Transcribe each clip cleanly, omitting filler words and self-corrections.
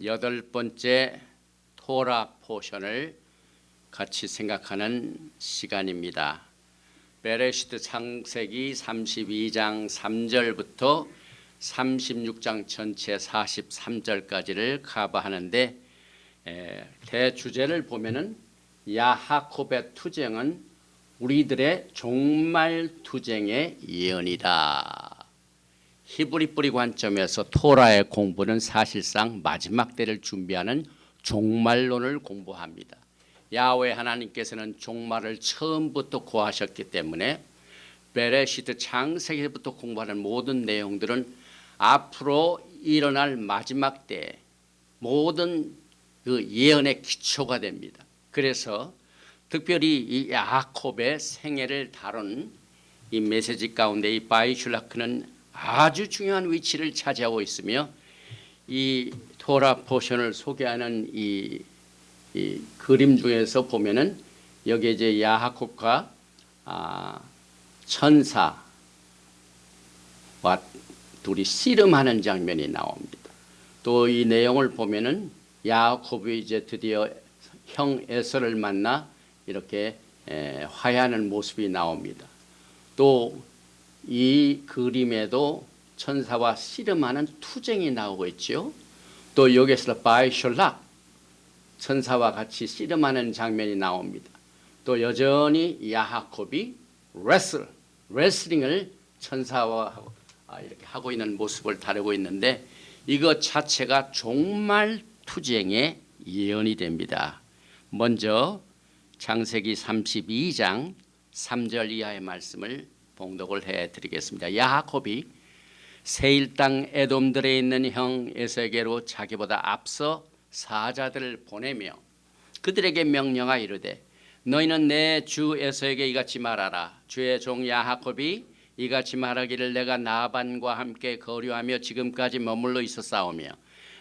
8번째 토라 포션을 같이 생각하는 시간입니다. 베레시트 창세기 32장 3절부터 36장 전체 43절까지를 커버하는데 대주제를 보면은 야하콥의 투쟁은 우리들의 종말 투쟁의 예언이다. 히브리 뿌리 관점에서 토라의 공부는 사실상 마지막 때를 준비하는 종말론을 공부합니다. 야훼 하나님께서는 종말을 처음부터 고하셨기 때문에 베레시트 창세기부터 공부하는 모든 내용들은 앞으로 일어날 마지막 때 모든 그 예언의 기초가 됩니다. 그래서 특별히 이 야콥의 생애를 다룬 이 메시지 가운데 이 바이슐라크는 아주 중요한 위치를 차지하고 있으며 이 토라 포션을 소개하는 이 그림 중에서 보면은 여기 이제 야하콥과 천사와 둘이 씨름하는 장면이 나옵니다. 또 이 내용을 보면은 야하콥이 이제 드디어 형 에서를 만나 이렇게 화해하는 모습이 나옵니다. 또 이 그림에도 천사와 씨름하는 투쟁이 나오고 있죠. 또 여기서 바이슐락 천사와 같이 씨름하는 장면이 나옵니다. 또 여전히 야하콥이 레슬링을 천사와 이렇게 하고 있는 모습을 다루고 있는데 이것 자체가 종말 투쟁의 예언이 됩니다. 먼저 창세기 32장 3절 이하의 말씀을 봉독을 해드리겠습니다. 야하콥이 세일 땅 에돔들에 있는 형 에서에게로 자기보다 앞서 사자들을 보내며 그들에게 명령하 이르되 너희는 내 주 에서에게 이같이 말하라. 주의 종 야하콥이 이같이 말하기를 내가 나반과 함께 거류하며 지금까지 머물러 있었사오며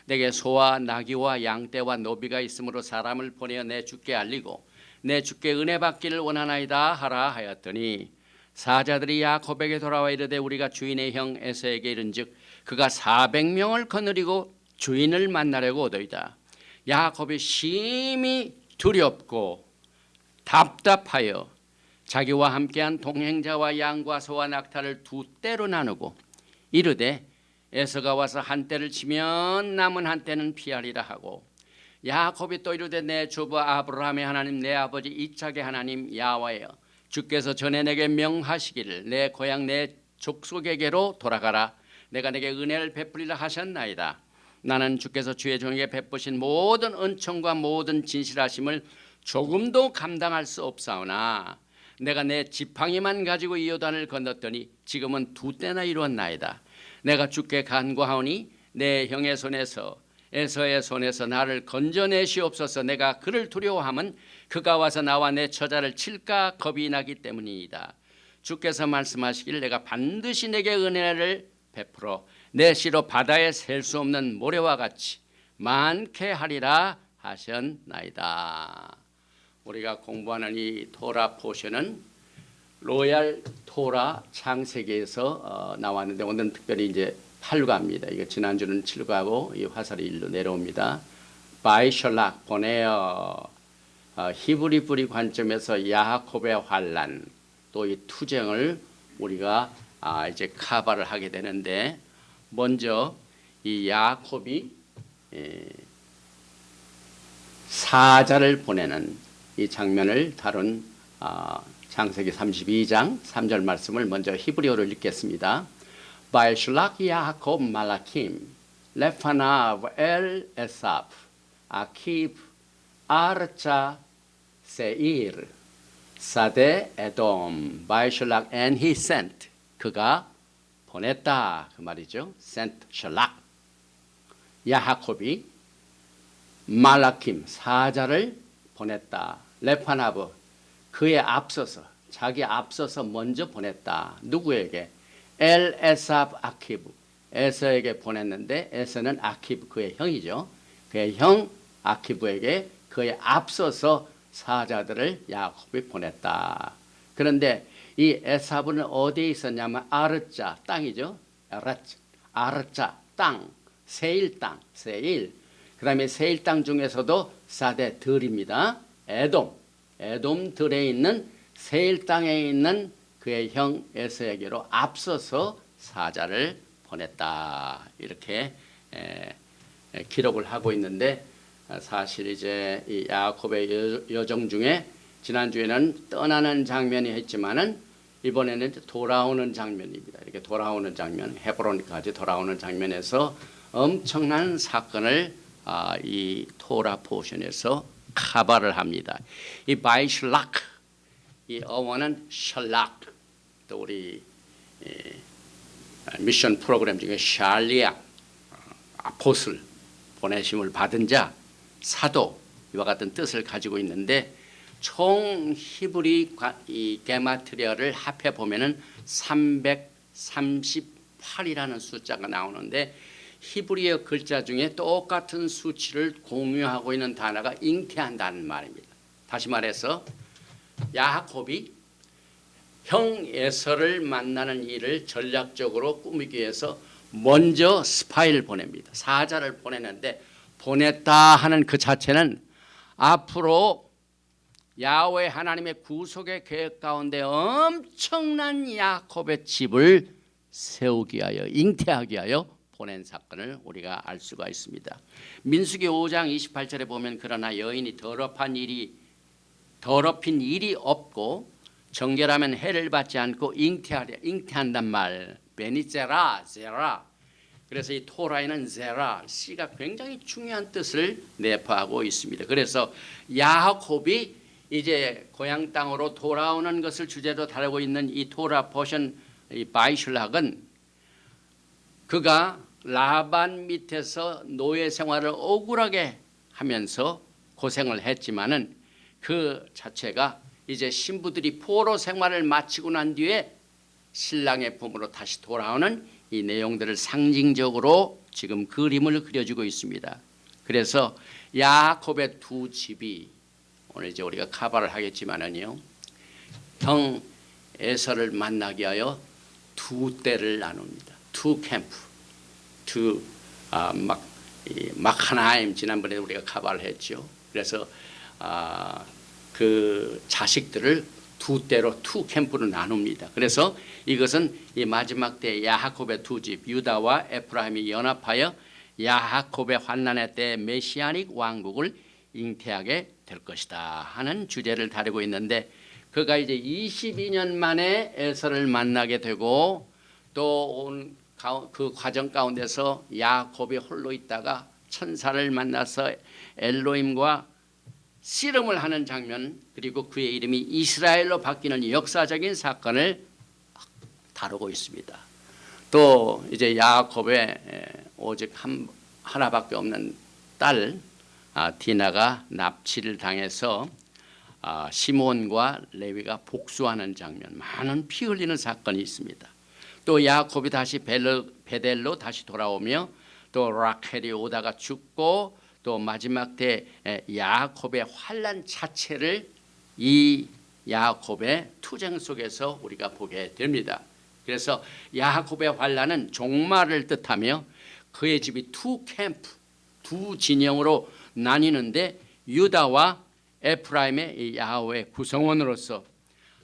내게 소와 나귀와 양떼와 노비가 있으므로 사람을 보내어 내 주께 알리고 내 주께 은혜 받기를 원하나이다 하라 하였더니 사자들이 야콥에게 돌아와 이르되 우리가 주인의 형 에서에게 이른즉 그가 400명을 거느리고 주인을 만나려고 오더이다. 야콥이 심히 두렵고 답답하여 자기와 함께한 동행자와 양과 소와 낙타를 두 떼로 나누고 이르되 에서가 와서 한 떼를 치면 남은 한 떼는 피하리라 하고 야콥이 또 이르되 내 조부 아브라함의 하나님 내 아버지 이삭의 하나님 야훼여 주께서 전에 내게 명하시기를 내 고향 내 족속에게로 돌아가라. 내가 내게 은혜를 베풀리라 하셨나이다. 나는 주께서 주의 종에게 베푸신 모든 은총과 모든 진실하심을 조금도 감당할 수 없사오나 내가 내 지팡이만 가지고 이 요단을 건넜더니 지금은 두 때나 이루었나이다. 내가 주께 간구하오니 내 형의 손에서 에서의 손에서 나를 건져내시옵소서. 내가 그를 두려워함은 그가 와서 나와 내 처자를 칠까 겁이 나기 때문이다. 주께서 말씀하시길 내가 반드시 내게 은혜를 베풀어 내 씨로 바다에 셀 수 없는 모래와 같이 많게 하리라 하셨나이다. 우리가 공부하는 이 토라 포션은 로얄 토라 창세기에서 나왔는데 오늘은 특별히 이제 8과입니다. 이거 지난주는 7과고 이 화살이 1로 내려옵니다. 바이슐락 보내어 히브리 뿌리 관점에서 야하콥의 환란 또 이 투쟁을 우리가 이제 커버를 하게 되는데 먼저 이 야하콥이 사자를 보내는 이 장면을 다룬 창세기 32장 3절 말씀을 먼저 히브리어로 읽겠습니다. 바이슐락 야하콥 말라킴 레파나v 엘 에삽 아킵 아르차 세일 사데 에돔 바이슐락 and he sent 그가 보냈다 그 말이죠. sent 슐락 야하콥이 말라킴 사자를 보냈다. 레파나브 그의 앞서서 자기 앞서서 먼저 보냈다. 누구에게? 엘 에삽 아키브 에서에게 보냈는데 에서는 아키브 그의 형이죠. 그의 형 아키브에게 그의 앞서서 사자들을 야곱이 보냈다. 그런데 이 에삽은 어디에 있었냐면 아르자 땅이죠. 아르자 땅 세일 땅 세일 그다음에 세일 땅 중에서도 사대 들입니다. 에돔 들에 있는 세일 땅에 있는 그의 형 에서에게로 앞서서 사자를 보냈다. 이렇게 기록을 하고 있는데, 사실 이제 이 야곱의 여정 중에 지난주에는 떠나는 장면이 했지만은 이번에는 돌아오는 장면입니다. 이렇게 돌아오는 장면, 헤브론까지 돌아오는 장면에서 엄청난 사건을 이 토라 포션에서 카바를 합니다. 이 바이슐락, 이 어원은 셜락, 또 우리 미션 프로그램 중에 샬리아, 아포슬, 보내심을 받은 자, 사도, 이와 같은 뜻을 가지고 있는데, 총 히브리 이 게마트리아를 합해 보면은 338이라는 숫자가 나오는데, 히브리어 글자 중에 똑같은 수치를 공유하고 있는 단어가 잉태한다는 말입니다. 다시 말해서 야곱이 형 에서를 만나는 일을 전략적으로 꾸미기 위해서 먼저 스파이를 보냅니다. 사자를 보냈는데, 보냈다 하는 그 자체는 앞으로 야훼 하나님의 구속의 계획 가운데 엄청난 야곱의 집을 세우기 위하여, 잉태하기 위하여 보낸 사건을 우리가 알 수가 있습니다. 민수기 5장 28절에 보면, 그러나 여인이 더럽힌 일이 없고 정결하면 해를 받지 않고 잉태한단 말, 베니제라, 제라. 그래서 이 토라에는 제라, 씨가 굉장히 중요한 뜻을 내포하고 있습니다. 그래서 야곱이 이제 고향 땅으로 돌아오는 것을 주제로 다루고 있는 이 토라 포션, 이 바이슐락은 그가 라반 밑에서 노예 생활을 억울하게 하면서 고생을 했지만은 그 자체가 이제 신부들이 포로 생활을 마치고 난 뒤에 신랑의 품으로 다시 돌아오는 이 내용들을 상징적으로 지금 그림을 그려주고 있습니다. 그래서 야곱의 두 집이, 오늘 이제 우리가 카바를 하겠지만은요, 형 에서를 만나기 위하여 두 때를 나눕니다. 두 캠프, 마카나임, 지난번에 우리가 카바를 했죠. 그래서 그 자식들을 두 때로 투 캠프로 나눕니다. 그래서 이것은 이 마지막 때 야곱의 두 집, 유다와 에프라임이 연합하여 야곱의 환난의 때 메시아닉 왕국을 잉태하게 될 것이다 하는 주제를 다루고 있는데, 그가 이제 22년 만에 에서를 만나게 되고, 또 그 과정 가운데서 야곱이 홀로 있다가 천사를 만나서 엘로힘과 씨름을 하는 장면, 그리고 그의 이름이 이스라엘로 바뀌는 역사적인 사건을 다루고 있습니다. 또 이제 야곱의 오직 하나밖에 없는 딸 디나가 납치를 당해서 시몬과 레위가 복수하는 장면, 많은 피 흘리는 사건이 있습니다. 또 야곱이 다시 베델로 다시 돌아오며, 또 라켈이 오다가 죽고, 또 마지막 때 야곱의 환난 자체를 이 야곱의 투쟁 속에서 우리가 보게 됩니다. 그래서 야곱의 환난은 종말을 뜻하며, 그의 집이 투 캠프, 두 진영으로 나뉘는데, 유다와 에프라임의 야훼의 구성원으로서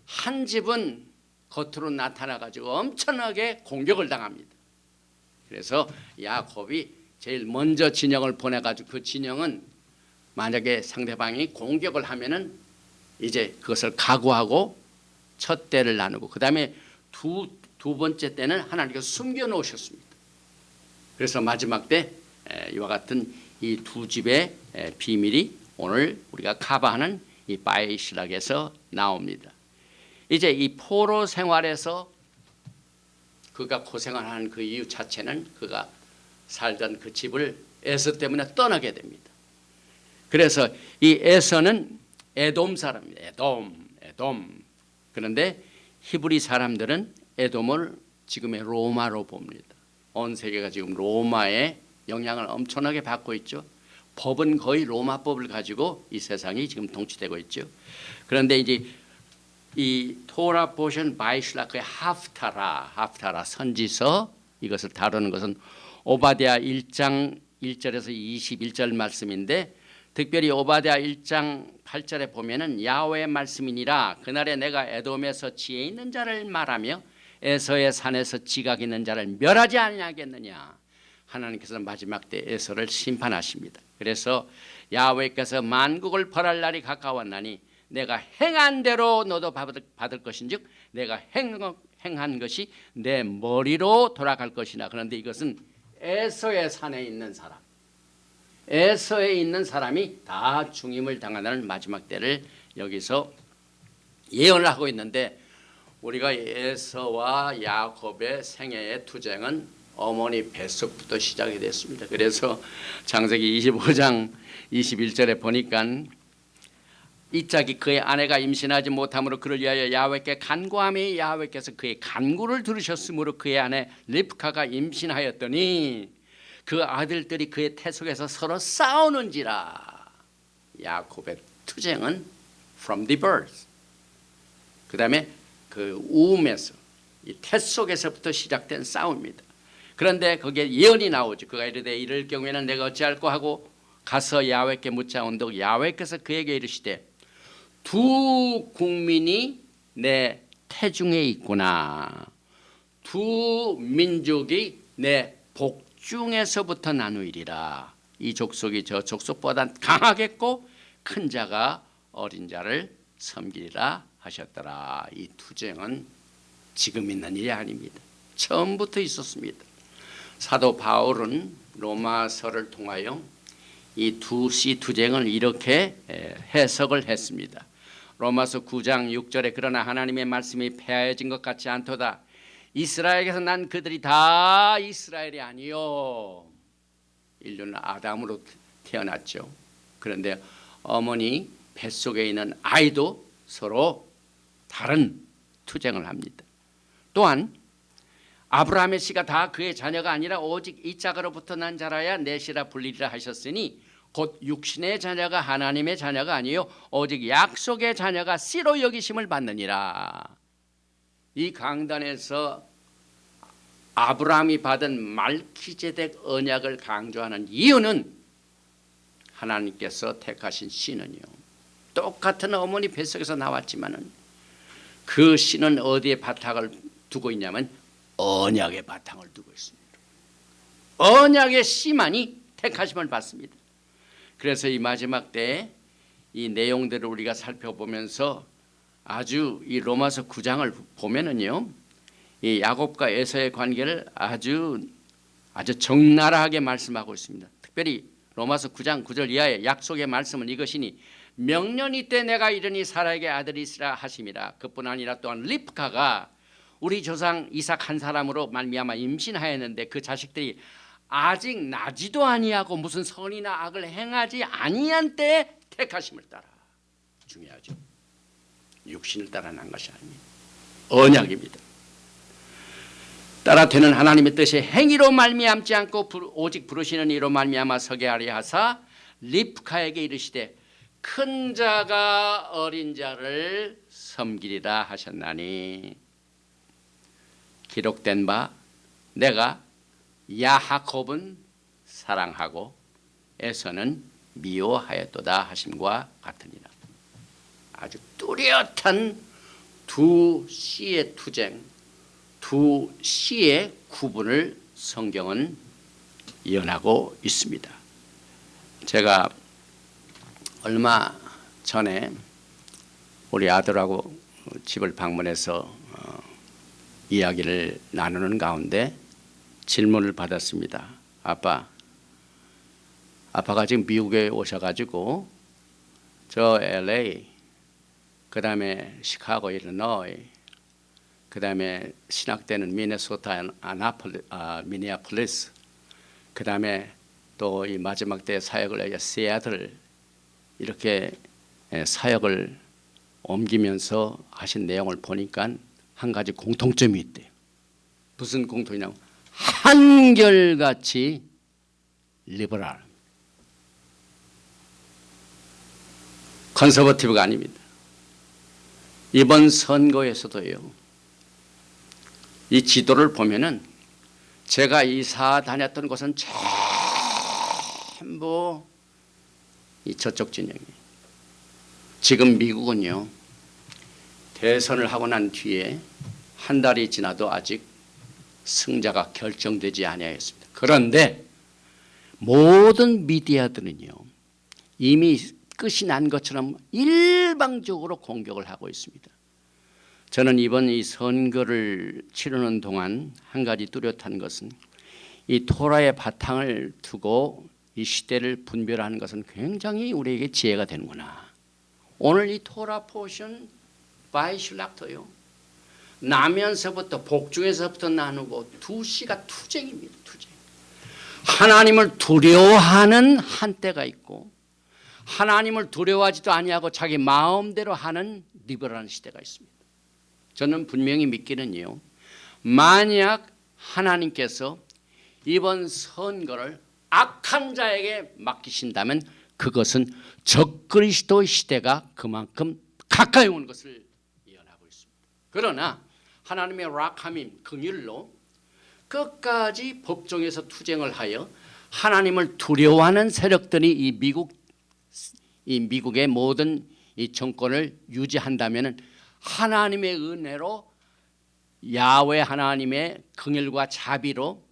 한 집은 겉으로 나타나 가지고 엄청나게 공격을 당합니다. 그래서 야곱이 제일 먼저 진영을 보내가지고, 그 진영은 만약에 상대방이 공격을 하면은 이제 그것을 각오하고 첫 때를 나누고, 그 다음에 두 번째 때는 하나님께서 숨겨 놓으셨습니다. 그래서 마지막 때 이와 같은 이 두 집의 비밀이 오늘 우리가 카바하는 이 바이슐락에서 나옵니다. 이제 이 포로 생활에서 그가 고생을 하는 그 이유 자체는, 그가 살던 그 집을 에서 때문에 떠나게 됩니다. 그래서 이 에서는 에돔 사람입니다. 에돔. 그런데 히브리 사람들은 에돔을 지금의 로마로 봅니다. 온 세계가 지금 로마의 영향을 엄청나게 받고 있죠. 법은 거의 로마법을 가지고 이 세상이 지금 통치되고 있죠. 그런데 이제 이 토라 포션 바이슐락의 하프타라 선지서, 이것을 다루는 것은 오바댜 1장 1절에서 21절 말씀인데 특별히 오바댜 1장 8절에 보면은 야훼의 말씀이니라 그날에 내가 에돔에서 지혜 있는 자를 말하며 에서의 산에서 지각 있는 자를 멸하지 아니하겠느냐. 하나님께서는 마지막 때 에서를 심판하십니다. 그래서 야훼께서 만국을 벌할 날이 가까웠나니 내가 행한 대로 너도 받을 것인즉 내가 행한 것이 내 머리로 돌아갈 것이나. 그런데 이것은 에서의 산에 있는 사람, 에서에 있는 사람이 다 죽임을 당하는 마지막 때를 여기서 예언을 하고 있는데, 우리가 에서와 야곱의 생애의 투쟁은 어머니 뱃속부터 시작이 됐습니다. 그래서 창세기 25장 21절에 보니까 이짝이 그의 아내가 임신하지 못함으로 그를 위하여 야훼께 간구하며 야훼께서 그의 간구를 들으셨으므로 그의 아내 립카가 임신하였더니 그 아들들이 그의 태속에서 서로 싸우는지라. 야곱의 투쟁은 from the birth, 그 다음에 그 우음에서 이 태속에서부터 시작된 싸움입니다. 그런데 거기에 예언이 나오죠. 그가 이르되 이럴 경우에는 내가 어찌할꼬 하고 가서 야훼께 묻자온즉 야훼께서 그에게 이르시되 두 국민이 내 태중에 있구나. 두 민족이 내 복중에서부터 나누리라. 이 족속이 저 족속보다 강하겠고 큰 자가 어린 자를 섬기리라 하셨더라. 이 투쟁은 지금 있는 일이 아닙니다. 처음부터 있었습니다. 사도 바울은 로마서를 통하여 이 두씨 투쟁을 이렇게 해석을 했습니다. 로마서 9장 6절에 그러나 하나님의 말씀이 폐하여진 것 같지 않도다. 이스라엘에게서 난 그들이 다 이스라엘이 아니요. 인류는 아담으로 태어났죠. 그런데 어머니 뱃속에 있는 아이도 서로 다른 투쟁을 합니다. 또한 아브라함의 씨가 다 그의 자녀가 아니라 오직 이 짝으로부터 난 자라야 내 씨라 불리리라 하셨으니 곧 육신의 자녀가 하나님의 자녀가 아니요 오직 약속의 자녀가 씨로 여기심을 받느니라. 이 강단에서 아브라함이 받은 말키제덱 언약을 강조하는 이유는 하나님께서 택하신 씨는요, 똑같은 어머니 뱃속에서 나왔지만은 그 씨는 어디에 바탕을 두고 있냐면 언약의 바탕을 두고 있습니다. 언약의 씨만이 택하심을 받습니다. 그래서 이 마지막 때 이 내용들을 우리가 살펴보면서 아주 이 로마서 9장을 보면은요, 이 야곱과 에서의 관계를 아주 적나라하게 말씀하고 있습니다. 특별히 로마서 9장 9절 이하의 약속의 말씀은 이것이니 명년이 때 내가 이르니 사라에게 아들이 있으라 하심이라. 그뿐 아니라 또한 립카가 우리 조상 이삭 한 사람으로 말미암아 임신하였는데 그 자식들이 아직 나지도 아니하고 무슨 선이나 악을 행하지 아니한 때에 택하심을 따라. 중요하죠. 육신을 따라 난 것이 아닙니다. 언약입니다. 따라 되는 하나님의 뜻이 행위로 말미암지 않고 오직 부르시는 이로 말미암아 서게 하려 하사 립카에게 이르시되 큰 자가 어린 자를 섬기리라 하셨나니 기록된 바 내가 야하곱은 사랑하고 에서는 미워하였도다 하심과 같으니라. 아주 뚜렷한 두 씨의 투쟁, 두 씨의 구분을 성경은 예언하고 있습니다. 제가 얼마 전에 우리 아들하고 집을 방문해서 이야기를 나누는 가운데 질문을 받았습니다. 아빠가 지금 미국에 오셔가지고 저 LA, 그 다음에 시카고, 일리노이, 그 다음에 신학대는 미네소타, 미니애폴리스, 그 다음에 또 이 마지막 때 사역을 해서 시애틀 이렇게 사역을 옮기면서 하신 내용을 보니까 한 가지 공통점이 있대요. 무슨 공통이냐면 한결같이 리버럴, 컨서버티브가 아닙니다. 이번 선거에서도요, 이 지도를 보면은 제가 이사 다녔던 곳은 전부 이 저쪽 진영이에요. 지금 미국은요, 대선을 하고 난 뒤에 한 달이 지나도 아직 승자가 결정되지 아니하였습니다. 그런데 모든 미디어들은요, 이미 끝이 난 것처럼 일방적으로 공격을 하고 있습니다. 저는 이번 이 선거를 치르는 동안 한 가지 뚜렷한 것은 이 토라의 바탕을 두고 이 시대를 분별하는 것은 굉장히 우리에게 지혜가 되는구나. 오늘 이 토라 포션 바이슐락터요, 나면서부터 복중에서부터 나누고 두 씨가 투쟁입니다. 투쟁. 하나님을 두려워하는 한때가 있고 하나님을 두려워하지도 아니하고 자기 마음대로 하는 리버럴한 시대가 있습니다. 저는 분명히 믿기는요, 만약 하나님께서 이번 선거를 악한 자에게 맡기신다면 그것은 적그리스도의 시대가 그만큼 가까이 오는 것을 예언하고 있습니다. 그러나 하나님의 락함임 긍휼로 끝까지 법정에서 투쟁을 하여 하나님을 두려워하는 세력들이 이 미국의 모든 이 정권을 유지한다면 하나님의 은혜로 야훼 하나님의 긍휼과 자비로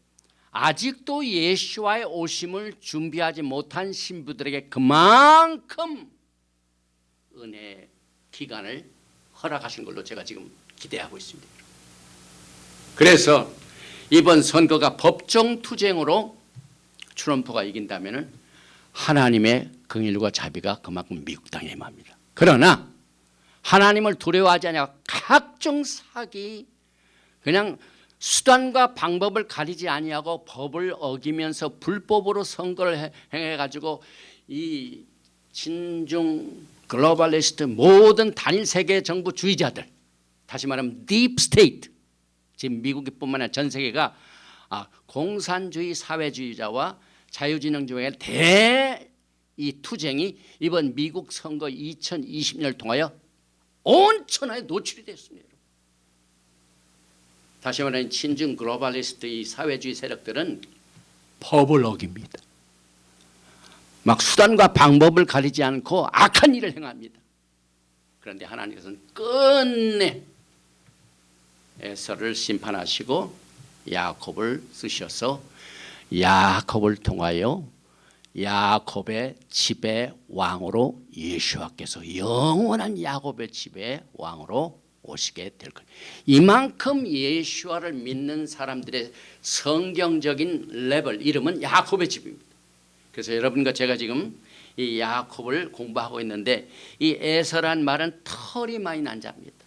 아직도 예수와의 오심을 준비하지 못한 신부들에게 그만큼 은혜 기간을 허락하신 걸로 제가 지금 기대하고 있습니다. 그래서 이번 선거가 법정 투쟁으로 트럼프가 이긴다면 하나님의 긍휼과 자비가 그만큼 미국 땅에 임합니다. 그러나 하나님을 두려워하지 않아 각종 사기, 그냥 수단과 방법을 가리지 아니하고 법을 어기면서 불법으로 선거를 행해가지고 이 진중 글로벌리스트 모든 단일 세계 정부 주의자들, 다시 말하면 딥 스테이트, 지금 미국뿐만 아니라 전 세계가 공산주의 사회주의자와 자유진영주의의 이 투쟁이 이번 미국 선거 2020년을 통하여 온 천하에 노출이 됐습니다. 다시 말하면 친중 글로벌리스트 이 사회주의 세력들은 법을 어깁니다. 막 수단과 방법을 가리지 않고 악한 일을 행합니다. 그런데 하나님께서는 끝내 에서를 심판하시고 야곱을 쓰셔서 야곱을 통하여 야곱의 집의 왕으로 예수와께서 영원한 야곱의 집의 왕으로 오시게 될 거예요. 이만큼 예수와를 믿는 사람들의 성경적인 레벨, 이름은 야곱의 집입니다. 그래서 여러분과 제가 지금 이 야곱을 공부하고 있는데 이 에서란 말은 털이 많이 난 자입니다.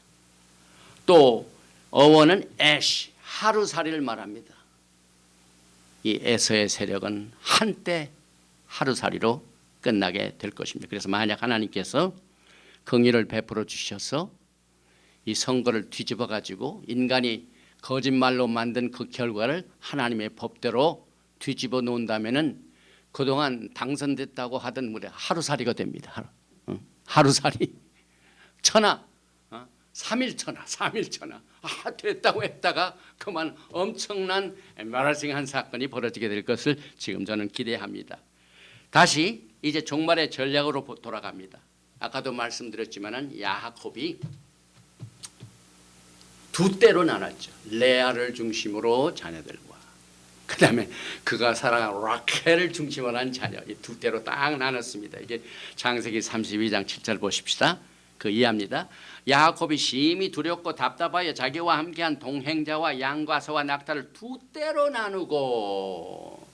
또 어원은 애쉬, 하루살이를 말합니다. 이 에서의 세력은 한때 하루살이로 끝나게 될 것입니다. 그래서 만약 하나님께서 긍휼을 베풀어 주셔서 이 선거를 뒤집어 가지고 인간이 거짓말로 만든 그 결과를 하나님의 법대로 뒤집어 놓는다면은 그동안 당선됐다고 하던 무려 하루살이가 됩니다. 하루살이 천하, 3일 천하 됐다고 했다가 그만 엄청난 embarrassing한 사건이 벌어지게 될 것을 지금 저는 기대합니다. 다시 이제 종말의 전략으로 돌아갑니다. 아까도 말씀드렸지만은 야곱이 두 때로 나눴죠. 레아를 중심으로 자녀들과 그 다음에 그가 사랑한 라켈을 중심으로 한 자녀, 이 두 때로 딱 나눴습니다. 이게 창세기 32장 7절 보십시다. 그 이해합니다. 야곱이 심히 두렵고 답답하여 자기와 함께한 동행자와 양과 소와 낙타를 두 때로 나누고,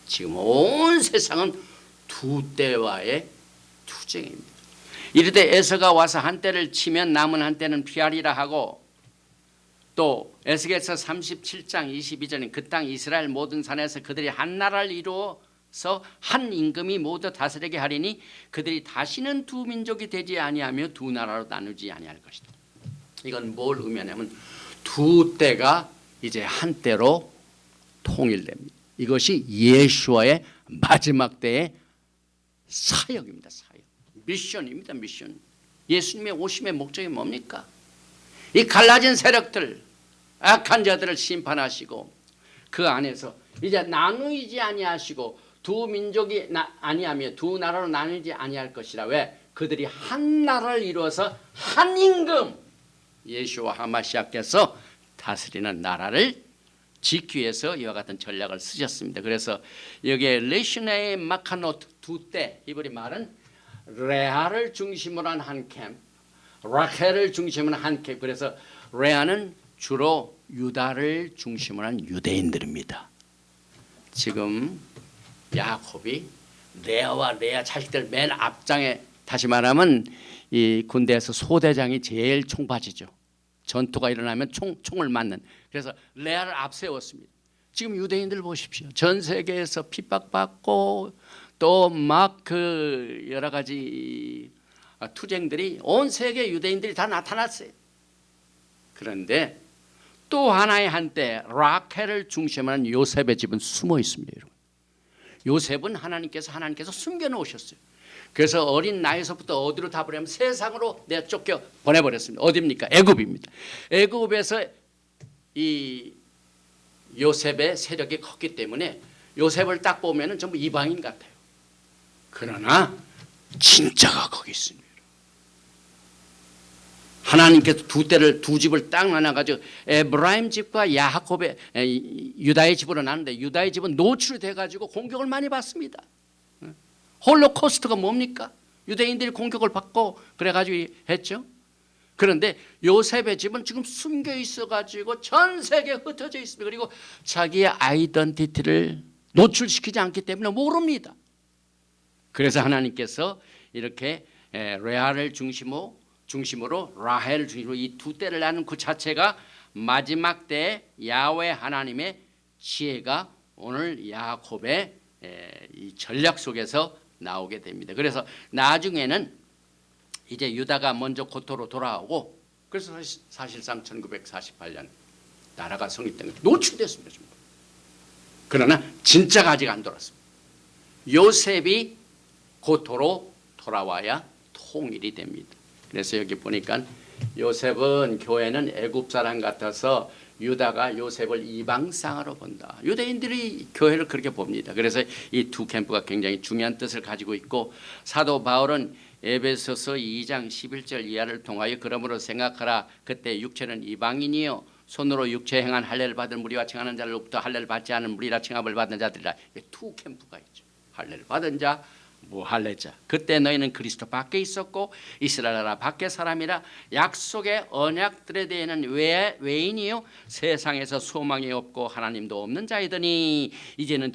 지금 온 세상은 두 때와의 투쟁입니다. 이르되 에서가 와서 한 때를 치면 남은 한 때는 피하리라 하고, 또 에스겔서 37장 22절은 그 땅 이스라엘 모든 산에서 그들이 한 나라를 이루어서 한 임금이 모두 다스리게 하리니 그들이 다시는 두 민족이 되지 아니하며 두 나라로 나누지 아니할 것이다. 이건 뭘 의미하냐면 두 때가 이제 한 때로 통일됩니다. 이것이 예수와의 마지막 때의 사역입니다. 사역. 미션입니다. 미션. 예수님의 오심의 목적이 뭡니까? 이 갈라진 세력들, 악한 자들을 심판하시고 그 안에서 이제 나누지 아니하시고 두 민족이 아니하며 두 나라로 나뉘지 아니할 것이라. 왜? 그들이 한 나라를 이루어서 한 임금 예수와 하마시아께서 다스리는 나라를 지키기 위해서 이와 같은 전략을 쓰셨습니다. 그래서 여기에 레시나의 마카노트 두 때, 히브리 말은 레아를 중심으로 한 한 캠프, 라켈을 중심으로 한 캠프. 그래서 레아는 주로 유다를 중심으로 한 유대인들입니다. 지금 야곱이 레아와 레아 자식들 맨 앞장에, 다시 말하면 이 군대에서 소대장이 제일 총받이죠. 전투가 일어나면 총을 맞는. 그래서 레아를 앞세웠습니다. 지금 유대인들 보십시오. 전 세계에서 핍박받고 또 막 그 여러 가지 투쟁들이 온 세계 유대인들이 다 나타났어요. 그런데 또 하나의 한때 라켈을 중심으로 한 요셉의 집은 숨어 있습니다. 여러분. 요셉은 하나님께서 숨겨 놓으셨어요. 그래서 어린 나이에서부터 어디로 다 보내면 세상으로 내쫓겨 보내버렸습니다. 어디입니까? 애굽입니다. 애굽에서 이 요셉의 세력이 컸기 때문에 요셉을 딱 보면은 전부 이방인 같아요. 그러나 진짜가 거기 있습니다. 하나님께서 두 집을 딱 나눠가지고 에브라임 집과 야곱의 유다의 집으로 나누는데 유다의 집은 노출돼가지고 공격을 많이 받습니다. 홀로코스트가 뭡니까? 유대인들이 공격을 받고 그래가지고 했죠. 그런데 요셉의 집은 지금 숨겨 있어가지고 전 세계에 흩어져 있습니다. 그리고 자기의 아이덴티티를 노출시키지 않기 때문에 모릅니다. 그래서 하나님께서 이렇게 레아를 중심으로 라헬을 중심으로 이 두 때를 나눈 그 자체가 마지막 때 야훼 하나님의 지혜가 오늘 야곱의 이 전략 속에서 나오게 됩니다. 그래서 나중에는 이제 유다가 먼저 고토로 돌아오고, 그래서 사실상 1948년 나라가 성립된 거 노출됐습니다. 그러나 진짜가 아직 안 돌았습니다. 요셉이 고토로 돌아와야 통일이 됩니다. 그래서 여기 보니까 요셉은 교회는 애굽 사람 같아서 유다가 요셉을 이방상으로 본다. 유대인들이 교회를 그렇게 봅니다. 그래서 이 두 캠프가 굉장히 중요한 뜻을 가지고 있고, 사도 바울은 에베소서 2장 11절 이하를 통하여 그러므로 생각하라. 그때 육체는 이방인이요 손으로 육체 행한 할례를 받은 무리와 칭하는 자로부터 할례를 받지 않은 무리라 칭함을 받는 자들이라. 두 캠프가 있죠. 할례를 받은 자, 무할례자. 그때 너희는 그리스도 밖에 있었고 이스라엘 나라 밖의 사람이라. 약속의 언약들에 대해는 외인이요 세상에서 소망이 없고 하나님도 없는 자이더니 이제는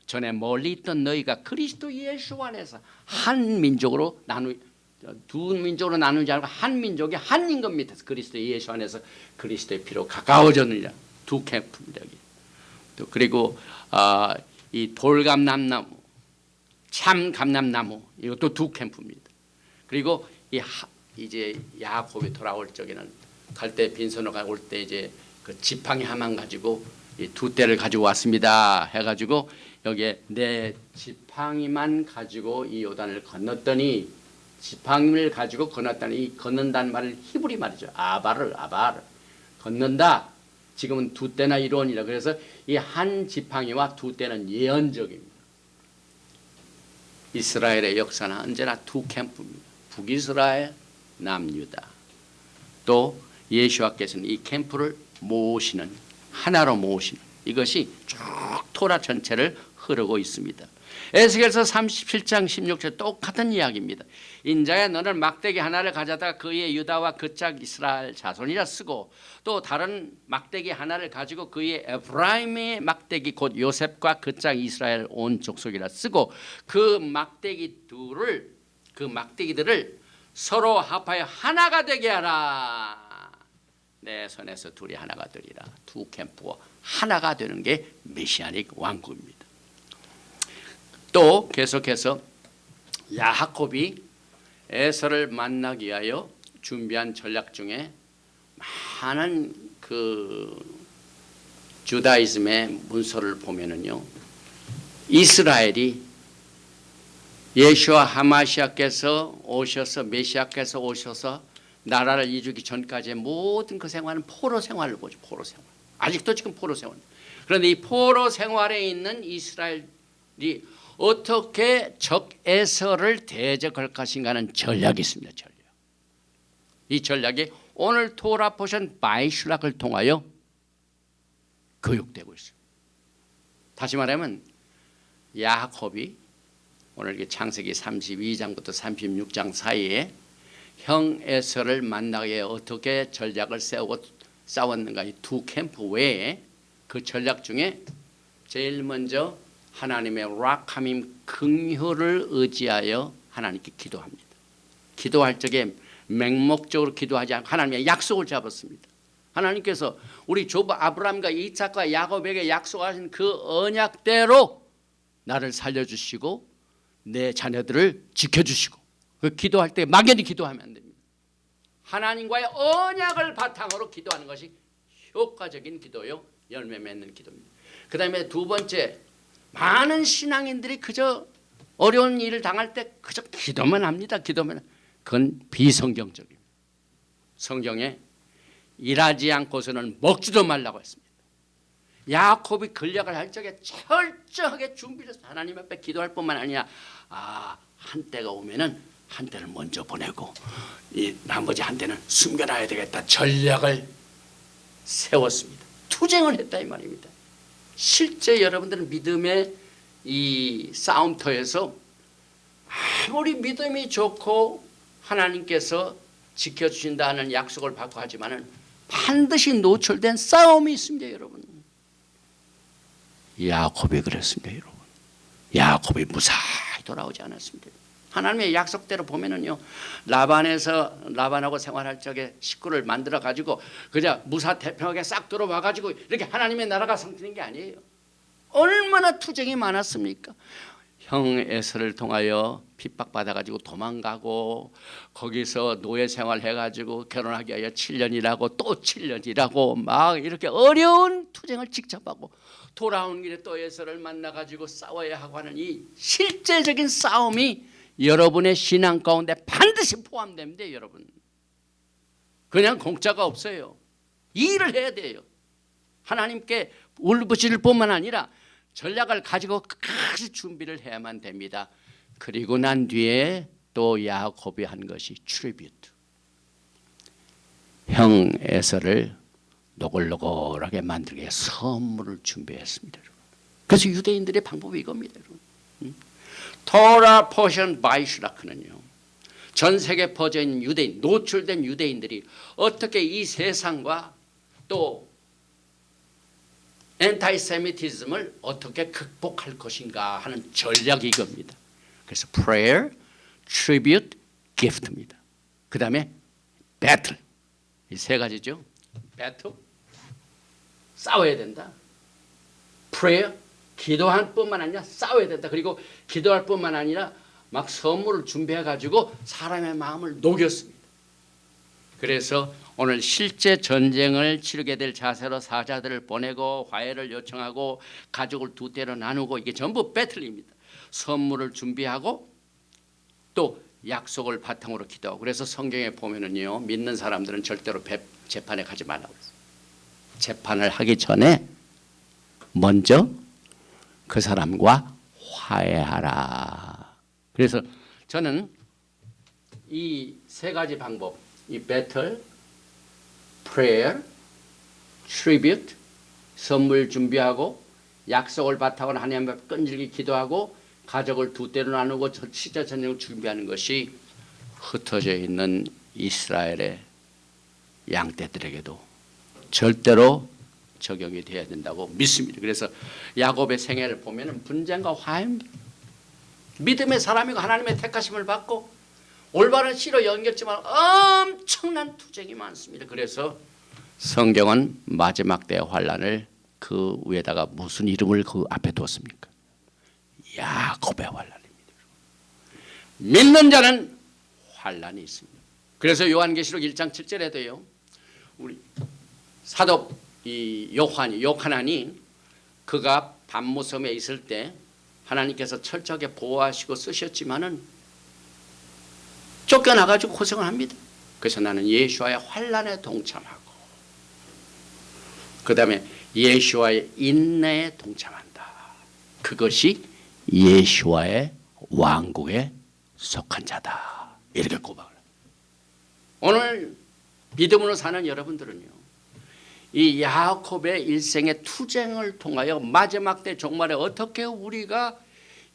전에 멀리 있던 너희가 그리스도 예수 안에서 한 민족으로 두 민족으로 나누지 않고 한 민족이 한 임금 밑에서 그리스도 예수 안에서 그리스도의 피로 가까워졌느니라. 두 캠프입니다. 또 그리고 이 돌감람나무, 참 감람나무, 이것도 두 캠프입니다. 그리고 이제 야곱이 돌아올 적에는 갈대 빈손으로 올 때 이제 그 지팡이 하만 가지고 이 두 떼를 가지고 왔습니다. 해가지고 여기에 내 지팡이만 가지고 이 요단을 건넜더니, 지팡이를 가지고 건넜다니, 이 건넌다는 말을 히브리 말이죠. 아바르 건넌다. 지금은 두 떼나 이루어니라. 그래서 이 한 지팡이와 두 떼는 예언적입니다. 이스라엘의 역사는 언제나 두 캠프입니다. 북이스라엘, 남유다. 또 예수와께서는 이 캠프를 하나로 모으시는 이것이 쭉 토라 전체를 흐르고 있습니다. 에스겔서 37장 16절 똑같은 이야기입니다. 인자야 너는 막대기 하나를 가져다가 그의 유다와 그 짝 이스라엘 자손이라 쓰고, 또 다른 막대기 하나를 가지고 그의 에브라임의 막대기 곧 요셉과 그 짝 이스라엘 온 족속이라 쓰고, 그 막대기들을 서로 합하여 하나가 되게 하라. 내 손에서 둘이 하나가 되리라. 두 캠프가 하나가 되는 게 메시아닉 왕국입니다. 또 계속해서 야곱이 에서를 만나기 위하여 준비한 전략 중에 많은 그 주다이즘의 문서를 보면은요, 이스라엘이 예수와 하마시아께서 오셔서, 메시아께서 오셔서 나라를 이루기 전까지의 모든 그 생활은 포로 생활을 보죠. 포로 생활. 아직도 지금 포로 생활. 그런데 이 포로 생활에 있는 이스라엘 어떻게 적 에서를 대적할 것인가 하는 전략이 있습니다. 전략. 이 전략이 오늘 토라 포션 바이슐락을 통하여 교육되고 있습니다. 다시 말하면 야곱이 오늘 창세기 32장부터 36장 사이에 형 에서를 만나기 위해 어떻게 전략을 세우고 싸웠는가, 이 두 캠프 외에 그 전략 중에 제일 먼저 하나님의 락하밈 긍휼을 의지하여 하나님께 기도합니다. 기도할 적에 맹목적으로 기도하지 않고 하나님의 약속을 잡았습니다. 하나님께서 우리 조부 아브라함과 이삭과 야곱에게 약속하신 그 언약대로 나를 살려주시고 내 자녀들을 지켜주시고, 그 기도할 때 막연히 기도하면 안 됩니다. 하나님과의 언약을 바탕으로 기도하는 것이 효과적인 기도요, 열매 맺는 기도입니다. 그 다음에 두 번째, 많은 신앙인들이 그저 어려운 일을 당할 때 그저 기도만 합니다. 기도만. 그건 비성경적입니다. 성경에 일하지 않고서는 먹지도 말라고 했습니다. 야곱이 근력을 할 적에 철저하게 준비를 해서 하나님 앞에 기도할 뿐만 아니라 한때가 오면은 한때를 먼저 보내고 이 나머지 한때는 숨겨놔야 되겠다 전략을 세웠습니다. 투쟁을 했다 이 말입니다. 실제 여러분들은 믿음의 이 싸움터에서 아무리 믿음이 좋고 하나님께서 지켜주신다 하는 약속을 받고 하지만은 반드시 노출된 싸움이 있습니다. 여러분, 야곱이 그랬습니다. 여러분, 야곱이 무사히 돌아오지 않았습니다. 하나님의 약속대로 보면은요, 라반하고 생활할 적에 식구를 만들어 가지고 그냥 무사태평하게 싹 들어와 가지고 이렇게 하나님의 나라가 성취는 게 아니에요. 얼마나 투쟁이 많았습니까? 형 에서를 통하여 핍박받아 가지고 도망가고, 거기서 노예 생활해 가지고 결혼하기 위하여 7년이라고 또 7년이라고 막 이렇게 어려운 투쟁을 직접 하고, 돌아온 길에 또 에서를 만나 가지고 싸워야 하고 하는 이 실제적인 싸움이 여러분의 신앙 가운데 반드시 포함됩니다. 여러분, 그냥 공짜가 없어요. 일을 해야 돼요. 하나님께 울부짖을 뿐만 아니라 전략을 가지고 끝까지 준비를 해야만 됩니다. 그리고 난 뒤에 또 야곱이 한 것이 트리뷰트, 형 에서를 노골노골하게 만들기 위해 선물을 준비했습니다. 그래서 유대인들의 방법이 이겁니다. 토라 포션 바이슐라크는요, 전 세계 퍼져 있는 유대인, 노출된 유대인들이 어떻게 이 세상과 또 엔타이세미티즘을 어떻게 극복할 것인가 하는 전략이 이겁니다. 그래서 prayer, tribute, gift입니다. 그 다음에 battle, 이 세 가지죠. battle, 싸워야 된다. prayer, 기도할 뿐만 아니라 싸워야 된다. 그리고 기도할 뿐만 아니라 막 선물을 준비해 가지고 사람의 마음을 녹였습니다. 그래서 오늘 실제 전쟁을 치르게 될 자세로 사자들을 보내고 화해를 요청하고 가족을 두 대로 나누고, 이게 전부 배틀입니다. 선물을 준비하고 또 약속을 바탕으로 기도하고. 그래서 성경에 보면은요, 믿는 사람들은 절대로 재판에 가지 말라고 그랬어요. 재판을 하기 전에 먼저 그 사람과 화해하라. 그래서 저는 이 세 가지 방법, 이 배틀, prayer, tribute, 선물 준비하고 약속을 바탕으로 하나님 앞에 끈질기 기도하고 가족을 두 대로 나누고 시대 전쟁을 준비하는 것이 흩어져 있는 이스라엘의 양떼들에게도 절대로 적용이 돼야 된다고 믿습니다. 그래서 야곱의 생애를 보면은 분쟁과 화해입니다. 믿음의 사람이고 하나님의 택하심을 받고 올바른 씨로 연결지만 엄청난 투쟁이 많습니다. 그래서 성경은 마지막 때의 환란을 그 위에다가 무슨 이름을 그 앞에 두었습니까? 야곱의 환란입니다. 믿는 자는 환란이 있습니다. 그래서 요한계시록 1장 7절에도요, 우리 사도 이 요하나니 그가 반모섬에 있을 때 하나님께서 철저하게 보호하시고 쓰셨지만은 쫓겨나가지고 고생을 합니다. 그래서 나는 예수와의 환란에 동참하고 그 다음에 예수와의 인내에 동참한다. 그것이 예수와의 왕국에 속한 자다. 이렇게 고백을 해요. 오늘 믿음으로 사는 여러분들은요, 이 야곱의 일생의 투쟁을 통하여 마지막 때 종말에 어떻게 우리가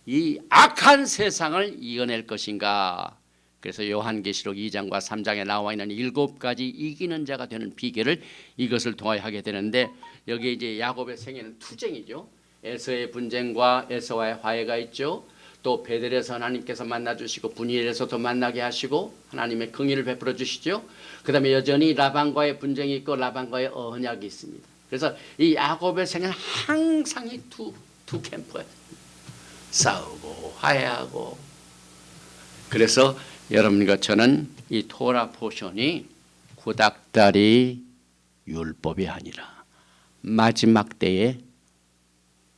이 악한 세상을 이겨낼 것인가. 그래서 요한계시록 2장과 3장에 나와 있는 7가지 이기는 자가 되는 비결을 이것을 통하여 하게 되는데, 여기 이제 야곱의 생애는 투쟁이죠. 에서의 분쟁과 에서와의 화해가 있죠. 또 베델에서 하나님께서 만나주시고 분이엘에서도 만나게 하시고 하나님의 긍휼을 베풀어 주시죠. 그 다음에 여전히 라반과의 분쟁이 있고 라반과의 언약이 있습니다. 그래서 이 야곱의 생애는 항상 이 두 캠프에 싸우고 화해하고. 그래서 여러분과 저는 이 토라 포션이 구닥다리 율법이 아니라 마지막 때의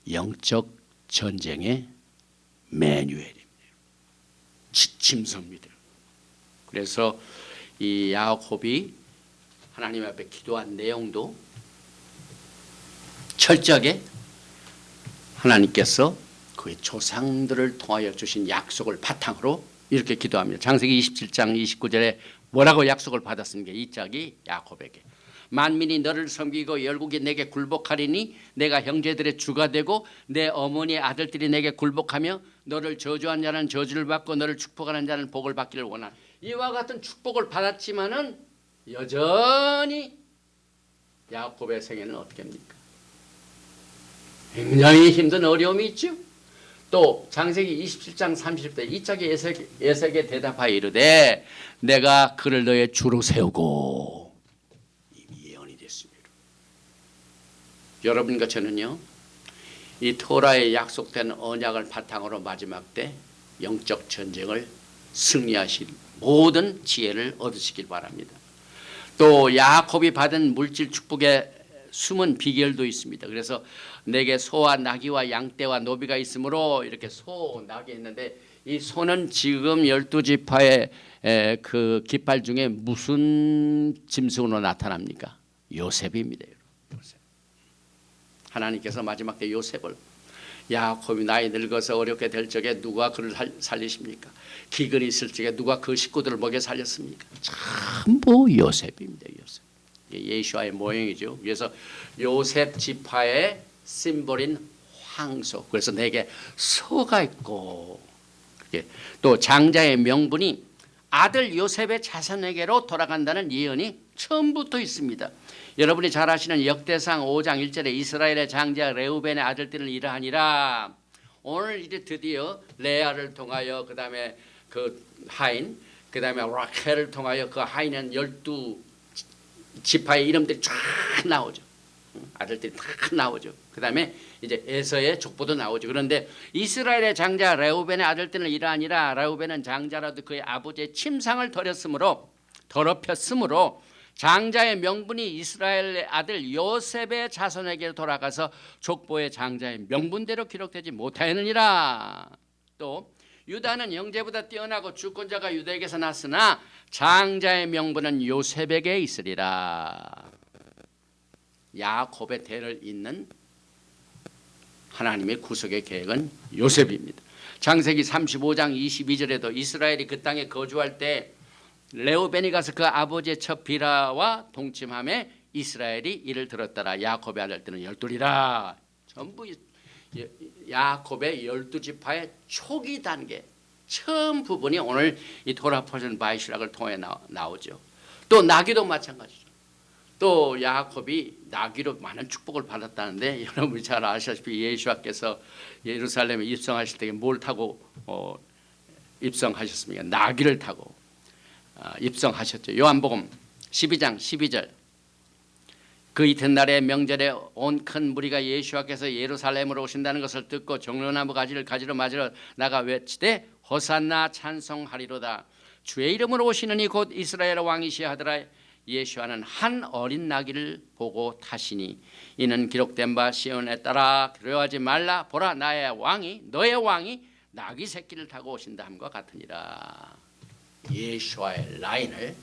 영적 전쟁의 매뉴얼입니다. 지침서입니다. 그래서 이 야곱이 하나님 앞에 기도한 내용도 철저하게 하나님께서 그의 조상들을 통하여 주신 약속을 바탕으로 이렇게 기도합니다. 창세기 27장 29절에 뭐라고 약속을 받았습니까? 이 짝이 야곱에게 만민이 너를 섬기고 열국이 내게 굴복하리니 내가 형제들의 주가 되고 내 어머니의 아들들이 내게 굴복하며 너를 저주한 자는 저주를 받고 너를 축복하는 자는 복을 받기를 원하는. 이와 같은 축복을 받았지만은 여전히 야곱의 생애는 어떻게 합니까? 굉장히 힘든 어려움이 있죠. 또 창세기 27장 30절 이 짝이 에색에 대답하여 이르되 내가 그를 너의 주로 세우고. 여러분과 저는요, 이 토라에 약속된 언약을 바탕으로 마지막 때 영적 전쟁을 승리하실 모든 지혜를 얻으시길 바랍니다. 또 야곱이 받은 물질 축복의 숨은 비결도 있습니다. 그래서 내게 소와 나귀와 양떼와 노비가 있으므로 이렇게 소, 나귀 했는데, 이 소는 지금 12지파의 그 깃발 중에 무슨 짐승으로 나타납니까? 요셉입니다. 요셉. 하나님께서 마지막 때 요셉을, 야곱이 나이 늙어서 어렵게 될 적에 누가 그를 살리십니까? 기근이 있을 적에 누가 그 식구들을 먹여 살렸습니까? 전부 요셉입니다. 요셉. 예수와의 모형이죠. 그래서 요셉 지파의 심볼인 황소. 그래서 내게 소가 있고, 또 장자의 명분이 아들 요셉의 자손에게로 돌아간다는 예언이 처음부터 있습니다. 여러분이 잘 아시는 역대상 5장 1절에 이스라엘의 장자 레우벤의 아들들은 이러하니라. 오늘 이제 드디어 레아를 통하여 그 다음에 그 하인, 그 다음에 라켈을 통하여 그 하인은 12지파의 이름들이 쫙 나오죠. 아들들이 다 나오죠. 그 다음에 이제 에서의 족보도 나오죠. 그런데 이스라엘의 장자 레우벤의 아들들은 이러하니라. 레우벤은 장자라도 그의 아버지의 침상을 더럽혔으므로 장자의 명분이 이스라엘의 아들 요셉의 자손에게 돌아가서 족보의 장자의 명분대로 기록되지 못하였느니라. 또 유다는 형제보다 뛰어나고 주권자가 유다에게서 났으나 장자의 명분은 요셉에게 있으리라. 야곱의 대를 잇는 하나님의 구속의 계획은 요셉입니다. 창세기 35장 22절에도 이스라엘이 그 땅에 거주할 때 레우벤이 가서 그 아버지의 첫 비라와 동침함에 이스라엘이 이를 들었더라. 야곱의 아들들은 12이라. 전부 야곱의 12지파의 초기 단계 처음 부분이 오늘 이 토라 포션 바이시락을 통해 나오죠. 또 나귀도 마찬가지죠. 또 야곱이 나귀로 많은 축복을 받았다는데, 여러분이 잘 아시다시피 예수께서 예루살렘에 입성하실 때 뭘 타고 입성하셨습니까? 나귀를 타고 입성하셨죠. 요한복음 12장 12절. 그 이튿날에 명절에 온 큰 무리가 예수께서 예루살렘으로 오신다는 것을 듣고 종려나무 가지를 가지러 맞으러 나가 외치되 호산나 찬송하리로다. 주의 이름으로 오시느니 곧 이스라엘 왕이시여 하더라. 예수와는 한 어린 나귀를 보고 타시니 이는 기록된 바 시온에 따라 두려워하지 말라. 보라 너의 왕이 나귀 새끼를 타고 오신다 함과 같으니라. 예수와의 라인을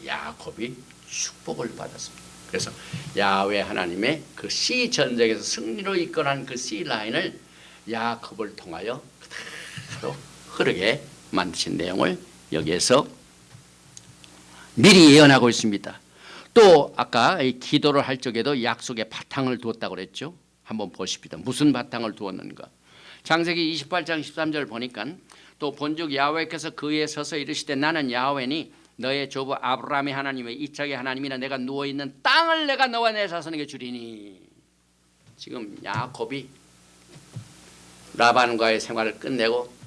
야곱이 축복을 받았습니다. 그래서 야훼 하나님의 그 씨 전쟁에서 승리로 이끌어낸 그 씨 라인을 야곱을 통하여 그대로 흐르게 만드신 내용을 여기에서 미리 예언하고 있습니다. 또 아까 기도를 할 적에도 약속의 바탕을 두었다고 그랬죠. 한번 보십시다. 무슨 바탕을 두었는가. 창세기 28장 13절 보니까 또 본즉 야훼께서 그에 서서 이르시되 나는 야훼니 너의 조부 아브라함의 하나님의 이삭의 하나님이나 내가 누워있는 땅을 내가 너와 내 자손에게 주리니. 지금 야곱이 라반과의 생활을 끝내고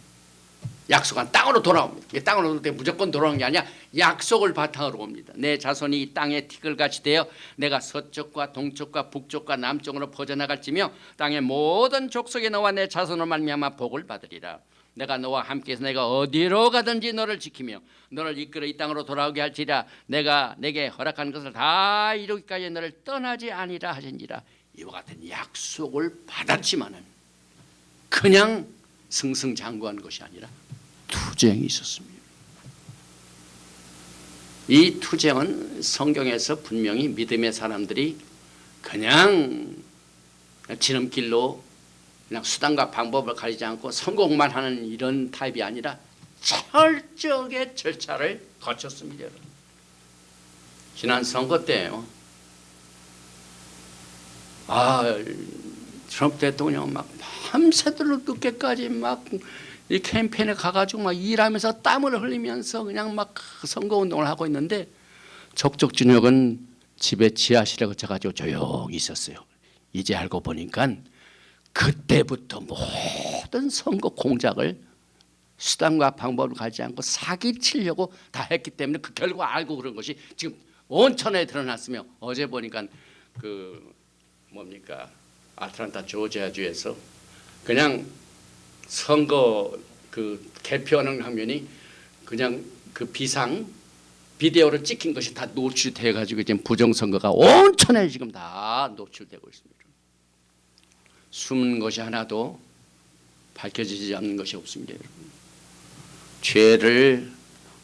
약속한 땅으로 돌아옵니다. 땅으로 올 때 무조건 돌아오는 게 아니라 약속을 바탕으로 옵니다. 내 자손이 이 땅에 티끌같이 되어 내가 서쪽과 동쪽과 북쪽과 남쪽으로 퍼져나갈지며 땅의 모든 족속에 너와 내 자손을 말미암아 복을 받으리라. 내가 너와 함께해서 내가 어디로 가든지 너를 지키며 너를 이끌어 이 땅으로 돌아오게 할지라. 내가 내게 허락한 것을 다 이루기까지 너를 떠나지 아니라 하신지라. 이와 같은 약속을 받았지만은 그냥 승승장구한 것이 아니라 투쟁이 있었습니다. 이 투쟁은 성경에서 분명히 믿음의 사람들이 그냥 지름길로 그냥 수단과 방법을 가리지 않고 성공만 하는 이런 타입이 아니라 철저하게 절차를 거쳤습니다. 지난 선거 때요. 트럼프 대통령 막 밤새도록 늦게까지 막 이 캠페인에 가가지고 막 일하면서 땀을 흘리면서 그냥 막 선거 운동을 하고 있는데 적적 저녁은 집에 지하실에 거쳐가지고 조용히 있었어요. 이제 알고 보니까 그때부터 모든 선거 공작을 수단과 방법을 가지 않고 사기치려고 다 했기 때문에 그 결과 알고 그런 것이 지금 온천에 드러났으며 어제 보니까 그 뭡니까 아틀란타 조지아주에서 그냥 선거 그 개표하는 화면이 그냥 그 비상 비디오로 찍힌 것이 다 노출돼 가지고 지금 부정선거가 온천에 지금 다 노출되고 있습니다. 숨은 것이 하나도 밝혀지지 않는 것이 없습니다. 여러분. 죄를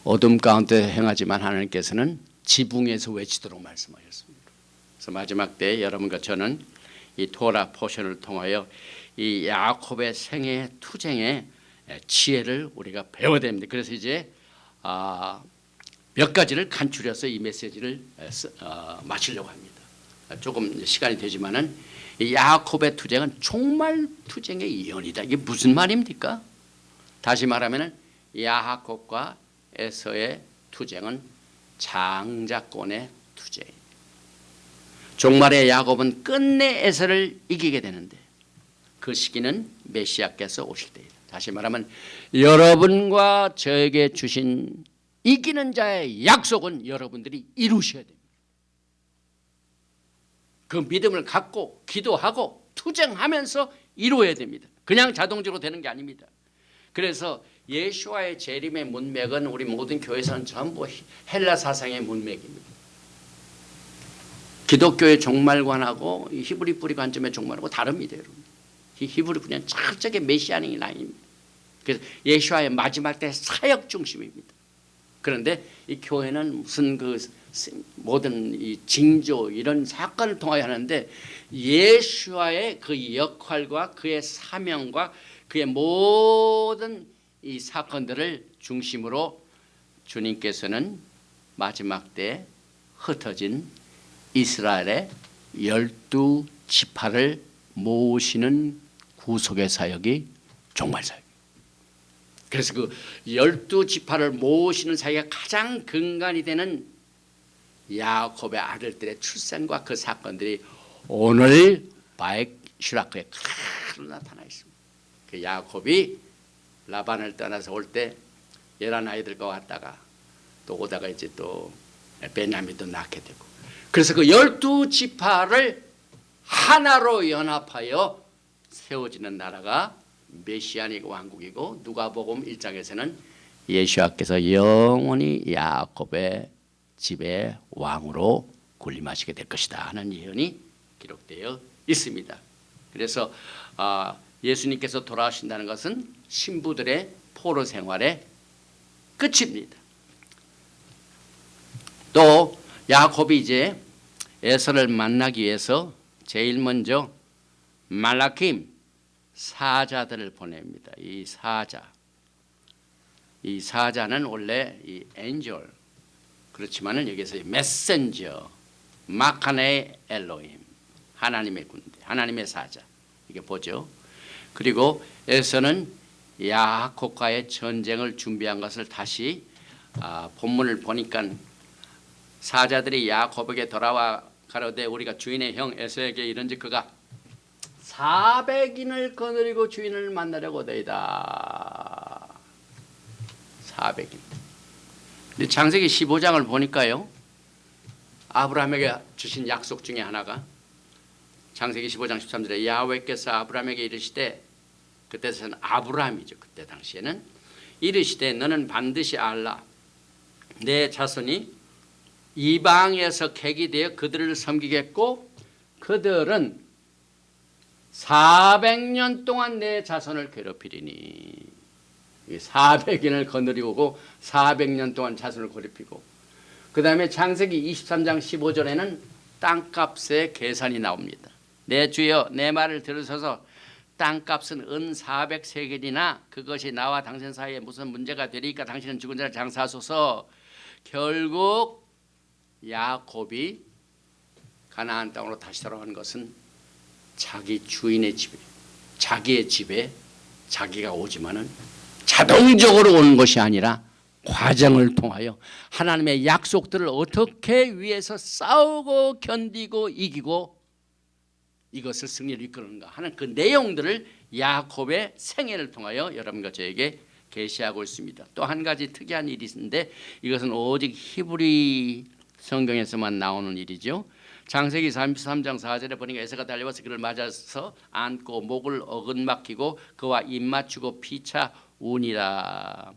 어둠 가운데 행하지만 하나님께서는 지붕에서 외치도록 말씀하셨습니다. 그래서 마지막 때 여러분과 저는 이 토라 포션을 통하여 이 야곱의 생애 투쟁의 지혜를 우리가 배워야 됩니다. 그래서 이제 몇 가지를 간추려서 이 메시지를 마치려고 합니다. 조금 시간이 되지만은 이 야곱의 투쟁은 종말 투쟁의 예언이다. 이게 무슨 말입니까? 다시 말하면은 야곱과 에서의 투쟁은 장자권의 투쟁. 종말의 야곱은 끝내 에서를 이기게 되는데 그 시기는 메시아께서 오실 때이다. 다시 말하면 여러분과 저에게 주신 이기는 자의 약속은 여러분들이 이루셔야 됩니다. 그 믿음을 갖고 기도하고 투쟁하면서 이루어야 됩니다. 그냥 자동적으로 되는 게 아닙니다. 그래서 예수와의 재림의 문맥은 우리 모든 교회에서는 전부 헬라 사상의 문맥입니다. 기독교의 종말관하고 히브리 뿌리 관점의 종말하고 다릅니다. 여러분. 히브리 뿌리는 철저하게 메시아닉 라인입니다. 그래서 예수와의 마지막 때 사역 중심입니다. 그런데 이 교회는 무슨 그 모든 이 징조 이런 사건을 통하여 하는데 예수와의 그 역할과 그의 사명과 그의 모든 이 사건들을 중심으로 주님께서는 마지막 때 흩어진 이스라엘의 12지파를 모으시는 구속의 사역이 종말 사역. 그래서 그 12지파를 모으시는 사역의 가장 근간이 되는 야곱의 아들들의 출생과 그 사건들이 오늘 바엑슈라크에 그대로 나타나 있습니다. 그 야곱이 라반을 떠나서 올 때 11아이들과 왔다가 또 오다가 이제 또 베냐민도 낳게 되고 그래서 그 12지파를 하나로 연합하여 세워지는 나라가 메시아닉 왕국이고 누가복음 1장에서는 예수께서 영원히 야곱의 집의 왕으로 군림하시게 될 것이다 하는 예언이 기록되어 있습니다. 그래서 예수님께서 돌아오신다는 것은 신부들의 포로 생활의 끝입니다. 또 야곱이 이제 에서를 만나기 위해서 제일 먼저 말라킴 사자들을 보냅니다. 이 사자는 원래 이 엔젤, 그렇지만은 여기서 메신저, 마카네 엘로힘, 하나님의 군대, 하나님의 사자, 이게 보죠. 그리고 에서는 야곱과의 전쟁을 준비한 것을 다시 본문을 보니까 사자들이 야곱에게 돌아와 가로되 우리가 주인의 형 에서에게 이른즉 그가 400인을 거느리고 주인을 만나려고 되이다. 400인. 근데 창세기 15장을 보니까요, 아브라함에게 주신 약속 중에 하나가 창세기 15장 13절에 야훼께서 아브라함에게 이르시되, 그때는 아브라함이죠. 그때 당시에는 이르시되 너는 반드시 알라. 내 자손이 이방에서 객이 되어 그들을 섬기겠고 그들은 400년 동안 내 자손을 괴롭히리니. 400인을 거느리고 400년 동안 자손을 괴롭히고, 그 다음에 창세기 23장 15절에는 땅값의 계산이 나옵니다. 내 주여 내 말을 들으소서. 땅값은 은 400세겔이나 그것이 나와 당신 사이에 무슨 문제가 되리까 당신은 죽은 자를 장사하소서. 결국 야곱이 가나안 땅으로 다시 돌아간 것은 자기 주인의 집에, 자기의 집에 자기가 오지만은 자동적으로 오는 것이 아니라 과정을 통하여 하나님의 약속들을 어떻게 위해서 싸우고 견디고 이기고 이것을 승리를 이끄는가 하는 그 내용들을 야곱의 생애를 통하여 여러분과 저에게 계시하고 있습니다. 또 한 가지 특이한 일이 있는데 이것은 오직 히브리 성경에서만 나오는 일이죠. 창세기 33장 4절에 보니까 에서가 달려와서 그를 맞아서 안고 목을 어긋막히고 그와 입맞추고 피차 우니라.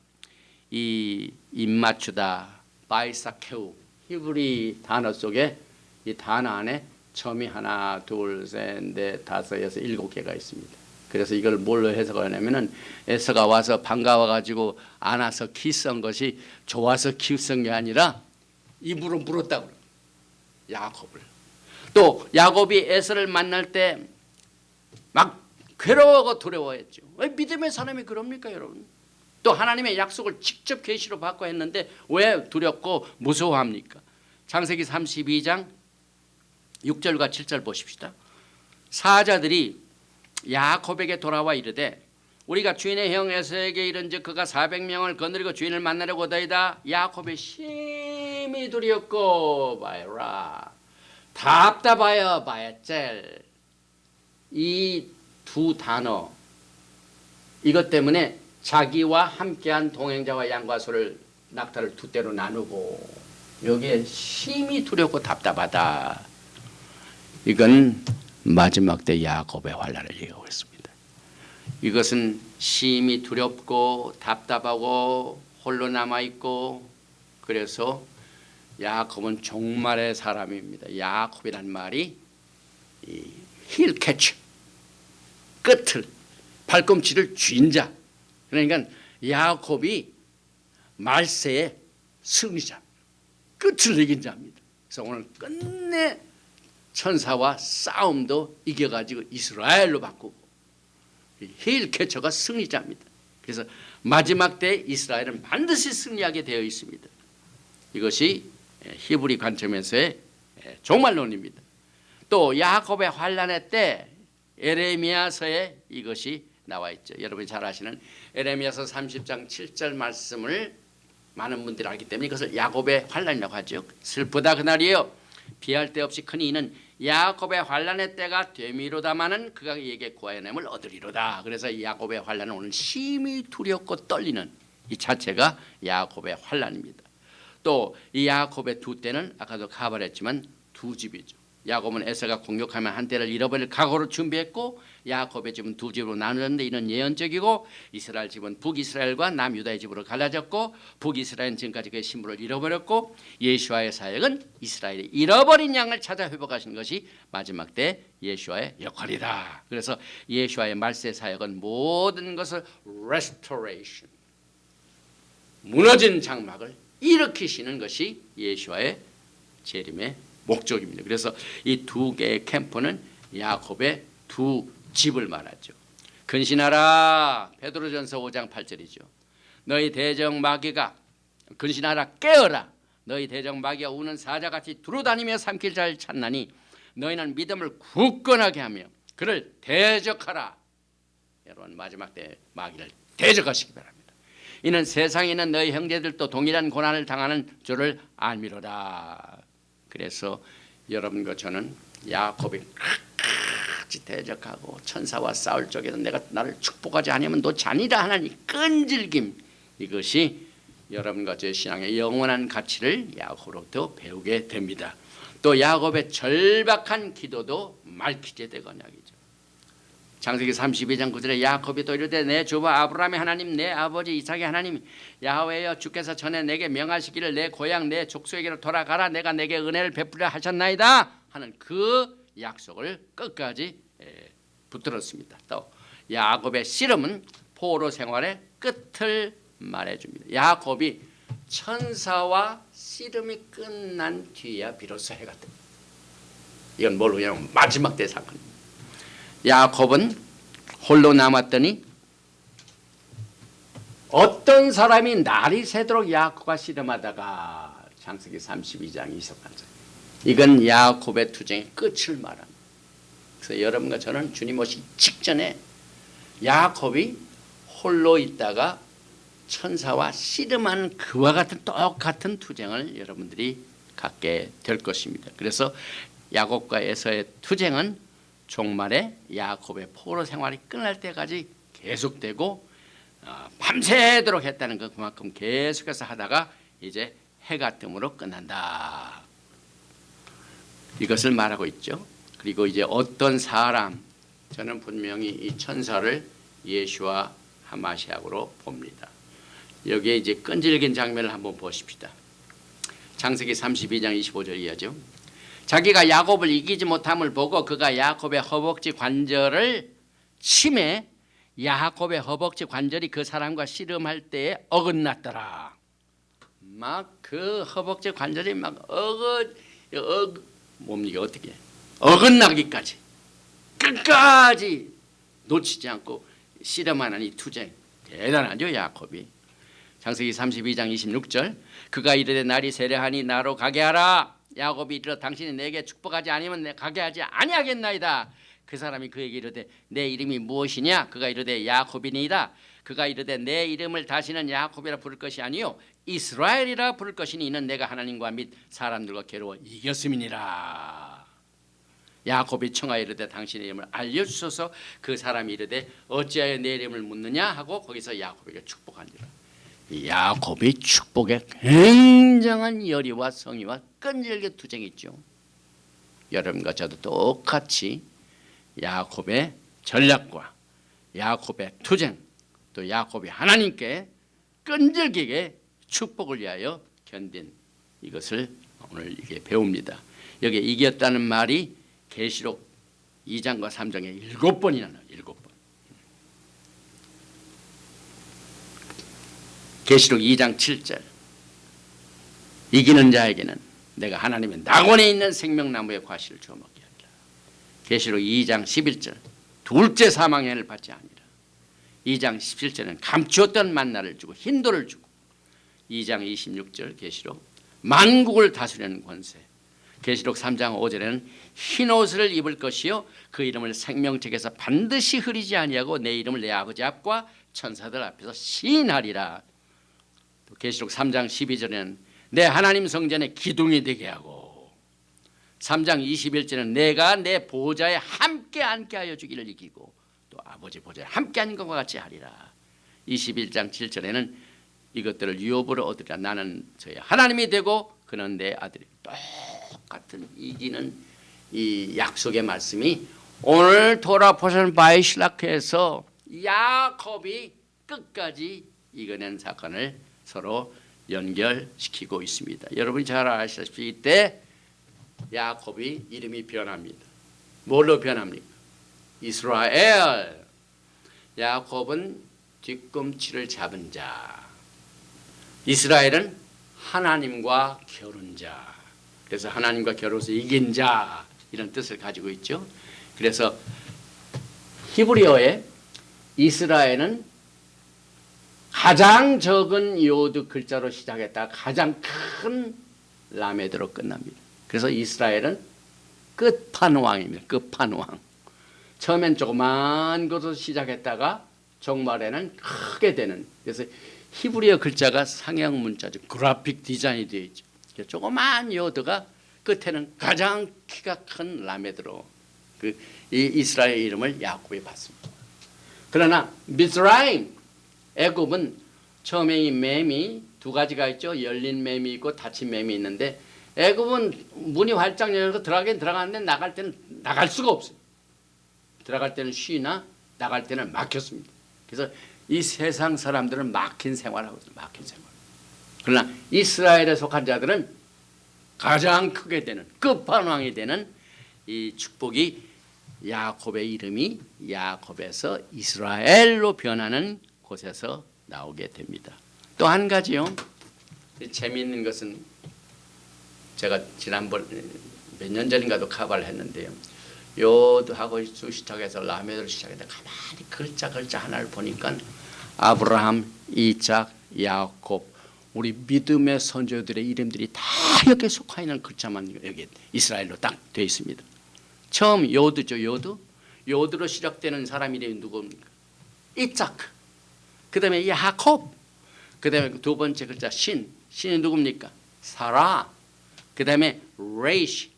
이 입맞추다, 바이사케우, 히브리 단어 속에 이 단어 안에 점이 하나, 둘, 셋, 넷, 다섯, 여섯, 7개가 있습니다. 그래서 이걸 뭘로 해석을 하냐면은 에서가 와서 반가워가지고 안아서 키스한 것이 좋아서 키스한 게 아니라 입으로 물었다고 그래요. 야곱을. 또 야곱이 에서를 만날 때 막 괴로워하고 두려워했죠. 왜 믿음의 사람이 그럽니까, 여러분? 또 하나님의 약속을 직접 계시로 받고 했는데 왜 두렵고 무서워합니까? 창세기 32장 6절과 7절 보십시다. 사자들이 야곱에게 돌아와 이르되 우리가 주인의 형 에서에게 이른즉 그가 400명을 거느리고 주인을 만나려고 오다이다. 야곱이 심히 두렵고 바이라 답답하여 바야젤. 이 두 단어, 이것 때문에 자기와 함께한 동행자와 양과 소를 낙타를 두 대로 나누고, 여기에 심히 두렵고 답답하다. 이건 마지막 때 야곱의 환난을 얘기하고 있습니다. 이것은 심히 두렵고 답답하고 홀로 남아있고, 그래서 야곱은 종말의 사람입니다. 야곱이란 말이 힐 캐치, 끝을, 발꿈치를 쥔 자. 그러니까 야곱이 말세의 승리자, 끝을 이긴 자입니다. 그래서 오늘 끝내 천사와 싸움도 이겨가지고 이스라엘로 바꾸고, 힐 캐쳐가 승리자입니다. 그래서 마지막 때 이스라엘은 반드시 승리하게 되어 있습니다. 이것이 히브리 관점에서의 종말론입니다. 또 야곱의 환난의 때 에레미야서에 이것이 나와 있죠. 여러분이 잘 아시는 에레미야서 30장 7절 말씀을 많은 분들이 알기 때문에 이것을 야곱의 환난이라고 하죠. 슬프다 그날이요 비할 데 없이 크니 이는 야곱의 환난의 때가 되미로다마는 그가 이에게 구하여냄을 얻으리로다. 그래서 야곱의 환난은 오늘 심히 두렵고 떨리는 이 자체가 야곱의 환난입니다. 또 이 야곱의 두 때는 아까도 가발했지만 두 집이죠. 야곱은 에서가 공격하면 한 때를 잃어버릴 각오를 준비했고, 야곱의 집은 두 집으로 나누었는데 이는 예언적이고, 이스라엘 집은 북이스라엘과 남유다의 집으로 갈라졌고, 북이스라엘은 지금까지 그의 신분을 잃어버렸고, 예수와의 사역은 이스라엘이 잃어버린 양을 찾아 회복하시는 것이 마지막 때 예수와의 역할이다. 그래서 예수와의 말세 사역은 모든 것을 restoration, 무너진 장막을 일으키시는 것이 예수와의 재림의 목적입니다. 그래서 이 두 개의 캠프는 야곱의 두 집을 말하죠. 근신하라. 베드로전서 5장 8절이죠. 너희 대적 마귀가 근신하라 깨어라. 너희 대적 마귀가 우는 사자같이 두루다니며 삼킬 자를 찾나니 너희는 믿음을 굳건하게 하며 그를 대적하라. 여러분 마지막 때 마귀를 대적하시기 바랍니다. 이는 세상에 있는 너희 형제들도 동일한 고난을 당하는 줄을 알미로다. 그래서 여러분과 저는 야곱이 끝까지 대적하고 천사와 싸울 적에도 내가 나를 축복하지 않으면 너 잔이라 하나니 끈질김, 이것이 여러분과 제 신앙의 영원한 가치를 야곱으로부터 배우게 됩니다. 또 야곱의 절박한 기도도 말기제덱 언약이죠. 창세기 32장 9절에 야곱이 또 이르되 내 주부 아브라함의 하나님 내 아버지 이삭의 하나님 야훼여 주께서 전에 내게 명하시기를 내 고향 내 족속에게로 돌아가라 내가 내게 은혜를 베푸려 하셨나이다 하는 그 약속을 끝까지 붙들었습니다. 또 야곱의 씨름은 포로 생활의 끝을 말해줍니다. 야곱이 천사와 씨름이 끝난 뒤에야 비로소 해가 뜹니다. 이건 뭘로 하냐면 마지막 때 사건입니다. 야곱은 홀로 남았더니 어떤 사람이 날이 새도록 야곱과 씨름하다가 창세기 32장 28절 이건 야곱의 투쟁의 끝을 말합니다. 그래서 여러분과 저는 주님 오시기 직전에 야곱이 홀로 있다가 천사와 씨름하는 그와 같은 똑같은 투쟁을 여러분들이 갖게 될 것입니다. 그래서 야곱과 에서의 투쟁은 종말에 야곱의 포로 생활이 끝날 때까지 계속되고 밤새도록 했다는 것 그만큼 계속해서 하다가 이제 해가 뜸으로 끝난다. 이것을 말하고 있죠. 그리고 이제 어떤 사람 저는 분명히 이 천사를 예수와 하마시아로 봅니다. 여기에 이제 끈질긴 장면을 한번 보십시다. 창세기 32장 25절 이하죠. 자기가 야곱을 이기지 못함을 보고 그가 야곱의 허벅지 관절을 치매 야곱의 허벅지 관절이 그 사람과 씨름할 때에 어긋났더라. 막 그 허벅지 관절이 막 뭡니까 어떻게 어긋나기까지 끝까지 놓치지 않고 씨름하는 이 투쟁 대단하죠 야곱이. 창세기 32장 26절 그가 이르되 날이 세려하니 나로 가게 하라. 야곱이 이르러 당신이 내게 축복하지 않으면 내 가게 하지 아니하겠나이다. 그 사람이 그에게 이르되 내 이름이 무엇이냐. 그가 이르되 야곱이니이다. 그가 이르되 내 이름을 다시는 야곱이라 부를 것이 아니요 이스라엘이라 부를 것이니 이는 내가 하나님과 및 사람들과 괴로워 이겼음이니라. 야곱이 청하여 이르되 당신의 이름을 알려주소서. 그 사람이 이르되 어찌하여 내 이름을 묻느냐 하고 거기서 야곱에게 축복하니라. 야곱이 축복에 굉장한 열의와 성의와 끈질긴 투쟁이 있죠. 여러분과 저도 똑같이 야곱의 전략과 야곱의 투쟁 또 야곱이 하나님께 끈질기게 축복을 위하여 견딘 이것을 오늘 이게 배웁니다. 여기 이겼다는 말이 계시록 2장과 3장에 7번이나 나와요. 7번. 계시록 2장 7절 이기는 자에게는 내가 하나님의 낙원에 있는 생명나무의 과실을 주어 먹게 하리라. 계시록 2장 11절 둘째 사망의 해를 받지 아니라. 2장 17절은 감추었던 만나를 주고 흰돌을 주고. 2장 26절 계시록 만국을 다스리는 권세. 계시록 3장 5절에는 흰옷을 입을 것이요 그 이름을 생명책에서 반드시 흐리지 아니하고 내 이름을 내 아버지 앞과 천사들 앞에서 시인하리라. 계시록 3장 12절에는 내 하나님 성전에 기둥이 되게 하고 3장 21절에는 내가 내 보좌에 함께 앉게 하여 주기를 이기고 또 아버지 보좌에 함께 앉은 것과 같이 하리라. 21장 7절에는 이것들을 유업으로 얻으리라. 나는 저의 하나님이 되고 그는 내 아들이. 똑같은 이기는 이 약속의 말씀이 오늘 토라포션 바이실라크에서 야곱이 끝까지 이겨낸 사건을 서로 연결시키고 있습니다. 여러분이 잘 아시다시피 이때 야곱이 이름이 변합니다. 뭘로 변합니까? 이스라엘. 야곱은 뒤꿈치를 잡은 자. 이스라엘은 하나님과 겨룬 자. 그래서 하나님과 겨루어서 이긴 자 이런 뜻을 가지고 있죠. 그래서 히브리어에 이스라엘은 가장 적은 요드 글자로 시작했다가 가장 큰 라메드로 끝납니다. 그래서 이스라엘은 끝판왕입니다. 끝판왕. 처음엔 조그만 것으로 시작했다가 종말에는 크게 되는. 그래서 히브리어 글자가 상형 문자죠. 그래픽 디자인이 되어 있죠. 조그만 요드가 끝에는 가장 키가 큰 라메드로 이 이스라엘 이름을 야곱이 받습니다. 그러나 미스라임 애굽은 처음에 이 매미 두 가지가 있죠. 열린 매미 있고 닫힌 매미 있는데 애굽은 문이 활짝 열려서 들어가긴 들어가는데 나갈 때는 나갈 수가 없어요. 들어갈 때는 쉬나 나갈 때는 막혔습니다. 그래서 이 세상 사람들은 막힌 생활을 하고 있어요. 막힌 생활. 그러나 이스라엘에 속한 자들은 가장 크게 되는 끝판왕이 되는 이 축복이 야곱의 이름이 야곱에서 이스라엘로 변하는 곳에서 나오게 됩니다. 또 한 가지요. 재미있는 것은 제가 지난번 몇 년 전인가도 카바를 했는데요. 요드하고 시작해서 라메드로 시작해서 가만히 글자 하나를 보니까 아브라함, 이삭, 야곱 우리 믿음의 선조들의 이름들이 다 여기에 속하 있는 글자만 여기 이스라엘로 딱 되어 있습니다. 처음 요드죠. 요드로 시작되는 사람 이름이 누굽니까? 이삭. 그 다음에 야곱. 그 다음에 두 번째 글자 신이 누굽니까? 사라. 그 다음에 레이시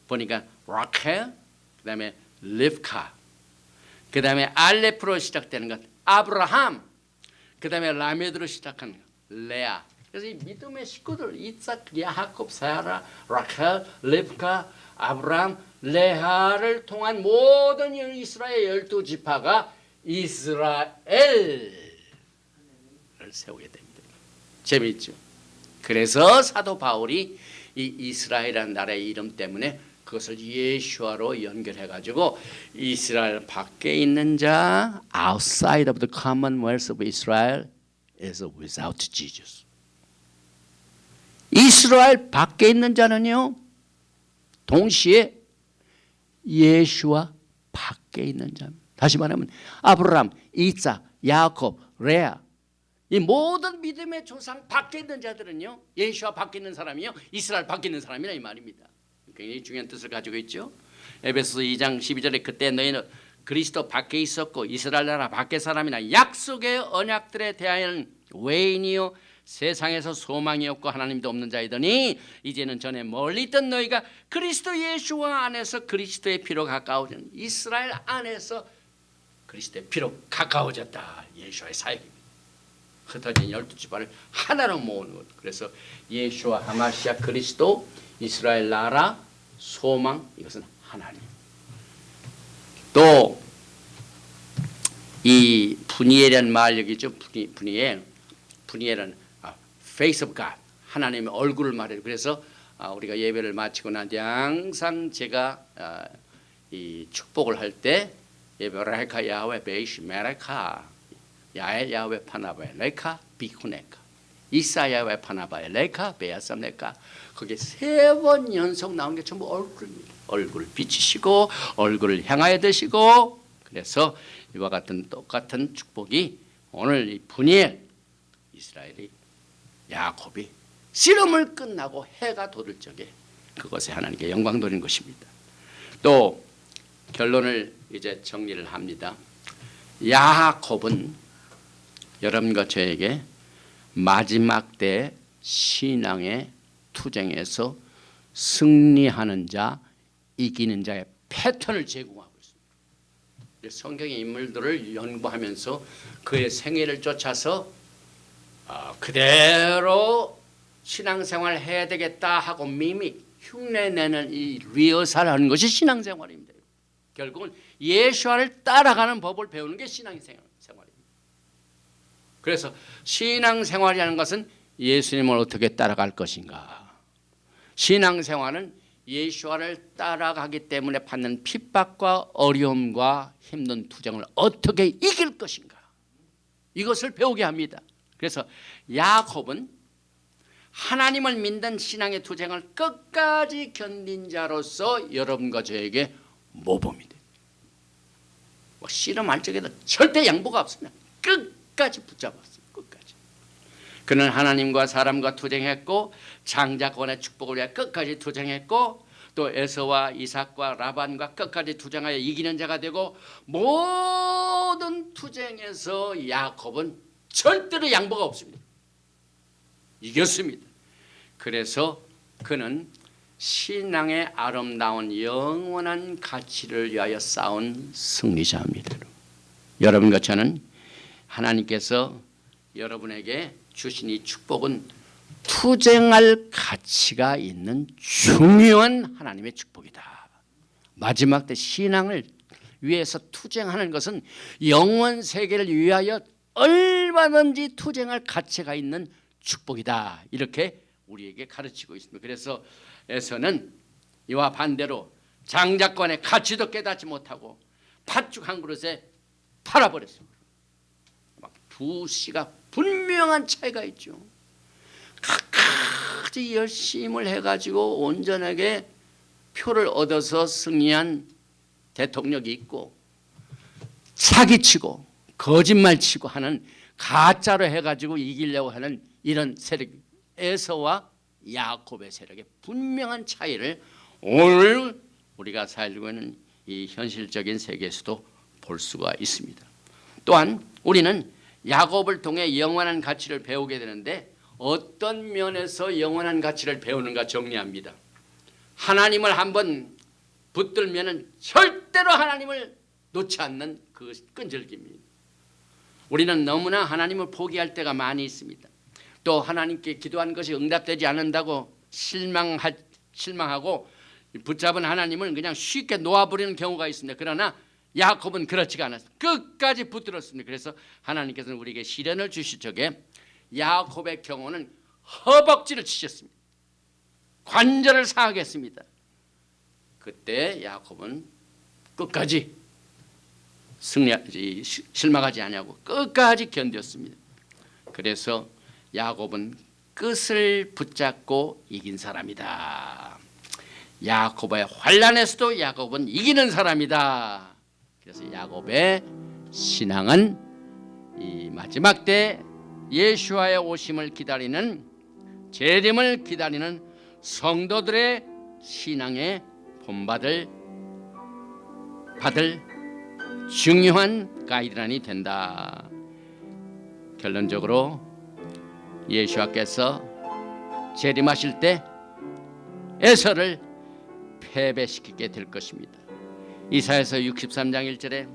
보니까 라켈. 그 다음에 리브카. 그 다음에 알레프로 시작되는 것 아브라함. 그 다음에 라메드로 시작하는 것 레아. 그래서 이 믿음의 식구들 이삭, 야곱, 사라, 라켈, 리브카, 아브라함, 레아를 통한 모든 이스라엘 12지파가 이스라엘을 세우게 됩니다. 재미있죠? 그래서 사도 바울이 이 이스라엘이라는 나라의 이름 때문에 그것을 예수와로 연결해가지고 이스라엘 밖에 있는 자 outside of the commonwealth of Israel is without Jesus. 이스라엘 밖에 있는 자는요 동시에 예수와 밖에 있는 자입니다. 다시 말하면 아브라함, 이삭, 야곱, 레아 이 모든 믿음의 조상 밖에 있는 자들은요 예수와 밖에 있는 사람이요 이스라엘 밖에 있는 사람이라 이 말입니다. 굉장히 중요한 뜻을 가지고 있죠. 에베소서 2장 12절에 그때 너희는 그리스도 밖에 있었고 이스라엘 나라 밖의 사람이나 약속의 언약들에 대하여는 외인이요 세상에서 소망이 없고 하나님도 없는 자이더니 이제는 전에 멀리 있던 너희가 그리스도 예수와 안에서 그리스도의 피로 가까워진 이스라엘 안에서 그리스도의 피로 가까워졌다. 예수와의 사역입니다. 흩어진 12지파를 하나로 모으는 것. 그래서 예수와 하마시아 그리스도 이스라엘 나라 소망 이것은 하나님. 또 이 분이엘이라는 말 여기 있죠. 분이엘은 face of God 하나님의 얼굴을 말해요. 그래서 우리가 예배를 마치고 난 뒤에 항상 제가 이 축복을 할 때 예베라카 야훼 베이시 메라카 야엘 야훼 파나바에 레카 비쿠네카 이사 야훼 파나바에 레카 베야삼네카 그게 3번 연속 나온 게 전부 얼굴입니다. 얼굴 비치시고 얼굴을 향하여 드시고 그래서 이와 같은 똑같은 축복이 오늘 이 분이엘 이스라엘이 야곱이 씨름을 끝나고 해가 돋을 적에 그것에 하나님께 영광 돌린 것입니다. 또 결론을 이제 정리를 합니다. 야곱은 여러분과 저에게 마지막 때 신앙의 투쟁에서 승리하는 자, 이기는 자의 패턴을 제공하고 있습니다. 성경의 인물들을 연구하면서 그의 생애를 쫓아서 그대로 신앙생활을 해야 되겠다 하고 미믹, 흉내내는 이 리허설하는 것이 신앙생활입니다. 결국은 예수를 따라가는 법을 배우는 게 신앙생활입니다. 그래서 신앙생활이라는 것은 예수님을 어떻게 따라갈 것인가. 신앙생활은 예수를 따라가기 때문에 받는 핍박과 어려움과 힘든 투쟁을 어떻게 이길 것인가. 이것을 배우게 합니다. 그래서 야곱은 하나님을 믿는 신앙의 투쟁을 끝까지 견딘 자로서 여러분과 저에게 모범이 됩니다. 씨름할 적에도 절대 양보가 없습니다. 끝까지 붙잡았어요. 끝까지. 그는 하나님과 사람과 투쟁했고 장자권의 축복을 위해 끝까지 투쟁했고 또 에서와 이삭과 라반과 끝까지 투쟁하여 이기는 자가 되고 모든 투쟁에서 야곱은 절대로 양보가 없습니다. 이겼습니다. 그래서 그는 신앙의 아름다운 영원한 가치를 위하여 싸운 승리자입니다. 여러분과 저는 하나님께서 여러분에게 주신 이 축복은 투쟁할 가치가 있는 중요한 하나님의 축복이다. 마지막 때 신앙을 위해서 투쟁하는 것은 영원 세계를 위하여 얼마든지 투쟁할 가치가 있는 축복이다. 이렇게 우리에게 가르치고 있습니다. 그래서 에서는 이와 반대로 장자권의 가치도 깨닫지 못하고 팥죽 한 그릇에 팔아버렸습니다. 두 씨가 분명한 차이가 있죠. 각가지 열심을 해가지고 온전하게 표를 얻어서 승리한 대통령이 있고 사기치고 거짓말치고 하는 가짜로 해가지고 이기려고 하는 이런 세력 에서와 야곱의 세력의 분명한 차이를 오늘 우리가 살고 있는 이 현실적인 세계에서도 볼 수가 있습니다. 또한 우리는 야곱을 통해 영원한 가치를 배우게 되는데 어떤 면에서 영원한 가치를 배우는가 정리합니다. 하나님을 한번 붙들면 절대로 하나님을 놓지 않는 그 끈질깁니다. 우리는 너무나 하나님을 포기할 때가 많이 있습니다. 또 하나님께 기도한 것이 응답되지 않는다고 실망하고 붙잡은 하나님을 그냥 쉽게 놓아버리는 경우가 있습니다. 그러나 야곱은 그렇지가 않았습니다. 끝까지 붙들었습니다. 그래서 하나님께서는 우리에게 시련을 주실 적에 야곱의 경우는 허벅지를 치셨습니다. 관절을 상하게 했습니다. 그때 야곱은 끝까지 실망하지 아니하고 끝까지 견뎠습니다. 그래서 야곱은 끝을 붙잡고 이긴 사람이다. 야곱의 환난에서도 야곱은 이기는 사람이다. 그래서 야곱의 신앙은 이 마지막 때 예수와의 오심을 기다리는 재림을 기다리는 성도들의 신앙의 본받을 중요한 가이드라인이 된다. 결론적으로 예수와께서 재림하실 때 에서를 패배시키게 될 것입니다. 이사야서 63장 1절에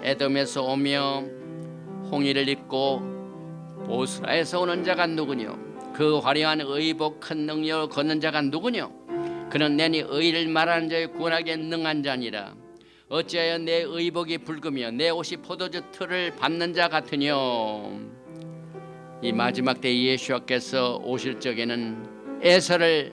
에돔에서 오며 홍의를 입고 보스라에서 오는 자가 누구뇨? 그 화려한 의복 큰 능력을 걷는 자가 누구뇨? 그는 내니 의를 말하는 자의 구원하기에 능한 자니라. 어찌하여 내 의복이 붉으며 내 옷이 포도주 틀을 밟는 자 같으뇨? 이 마지막 때 예수께서 오실 적에는 에서를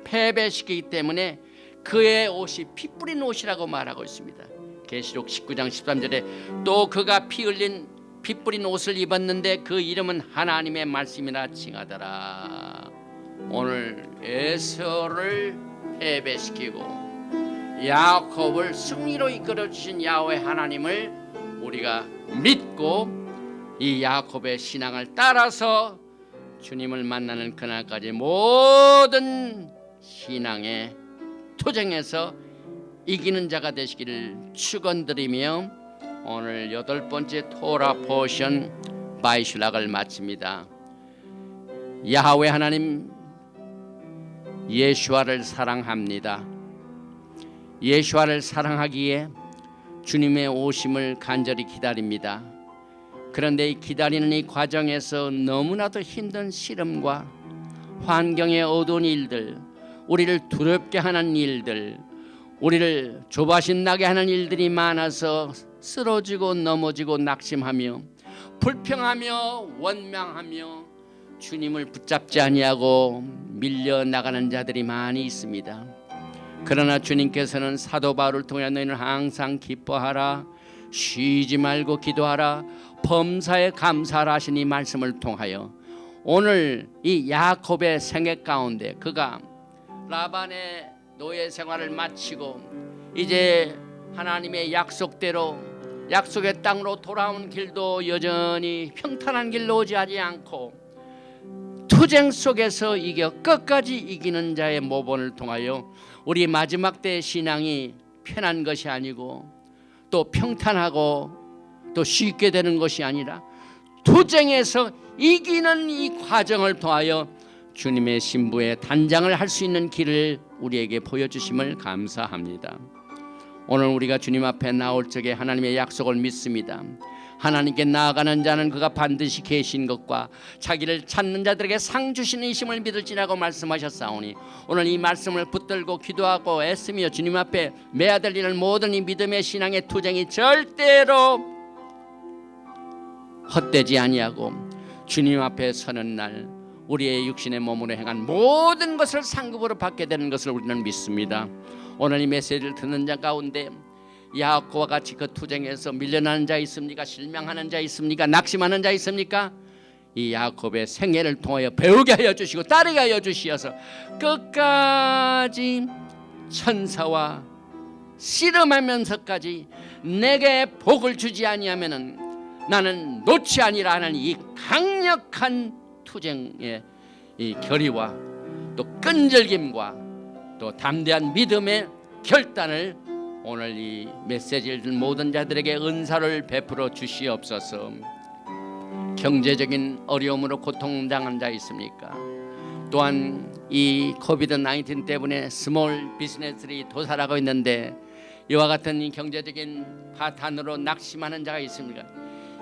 패배시키기 때문에 그의 옷이 피 뿌린 옷이라고 말하고 있습니다. 계시록 19장 13절에 또 그가 피 뿌린 옷을 입었는데 그 이름은 하나님의 말씀이라 칭하더라. 오늘 에서를 패배시키고 야곱을 승리로 이끌어 주신 야훼 하나님을 우리가 믿고 이 야곱의 신앙을 따라서 주님을 만나는 그날까지 모든 신앙의 투쟁에서 이기는 자가 되시기를 축원드리며 오늘 8번째 토라 포션 바이슐락을 마칩니다. 야훼 하나님 예수와를 사랑합니다. 예수와를 사랑하기에 주님의 오심을 간절히 기다립니다. 그런데 이 기다리는 이 과정에서 너무나도 힘든 시름과 환경의 어두운 일들, 우리를 두렵게 하는 일들, 우리를 조바심 나게 하는 일들이 많아서 쓰러지고 넘어지고 낙심하며 불평하며 원망하며 주님을 붙잡지 아니하고 밀려나가는 자들이 많이 있습니다. 그러나 주님께서는 사도 바울을 통해 너희는 항상 기뻐하라, 쉬지 말고 기도하라, 범사에 감사하라 하신 이 말씀을 통하여 오늘 이 야곱의 생애 가운데 그가 라반의 노예 생활을 마치고 이제 하나님의 약속대로 약속의 땅으로 돌아온 길도 여전히 평탄한 길로 오지 않고 투쟁 속에서 이겨 끝까지 이기는 자의 모본을 통하여 우리 마지막 때 신앙이 편한 것이 아니고 또 평탄하고 또 쉽게 되는 것이 아니라 투쟁에서 이기는 이 과정을 통하여 주님의 신부의 단장을 할 수 있는 길을 우리에게 보여주심을 감사합니다. 오늘 우리가 주님 앞에 나올 적에 하나님의 약속을 믿습니다. 하나님께 나아가는 자는 그가 반드시 계신 것과 자기를 찾는 자들에게 상 주시는 이심을 믿을지라고 말씀하셨사오니 오늘 이 말씀을 붙들고 기도하고 애쓰며 주님 앞에 매야 될 일을 모든 이 믿음의 신앙의 투쟁이 절대로 헛되지 아니하고 주님 앞에 서는 날 우리의 육신의 몸으로 행한 모든 것을 상급으로 받게 되는 것을 우리는 믿습니다. 오늘 이 메시지를 듣는 자 가운데 야곱과 같이 그 투쟁에서 밀려나는 자 있습니까? 실망하는 자 있습니까? 낙심하는 자 있습니까? 이 야곱의 생애를 통하여 배우게 하여 주시고 따르게 하여 주시어서 끝까지 천사와 씨름하면서까지 내게 복을 주지 아니하면은 나는 노치 아니라 하는 이 강력한 투쟁의 이 결의와 또 끈질김과 또 담대한 믿음의 결단을 오늘 이 메시지를 듣는 모든 자들에게 은사를 베풀어 주시옵소서. 경제적인 어려움으로 고통당한 자 있습니까? 또한 이 코비드-19 때문에 스몰 비즈니스들이 도살하고 있는데 이와 같은 이 경제적인 파탄으로 낙심하는 자가 있습니까?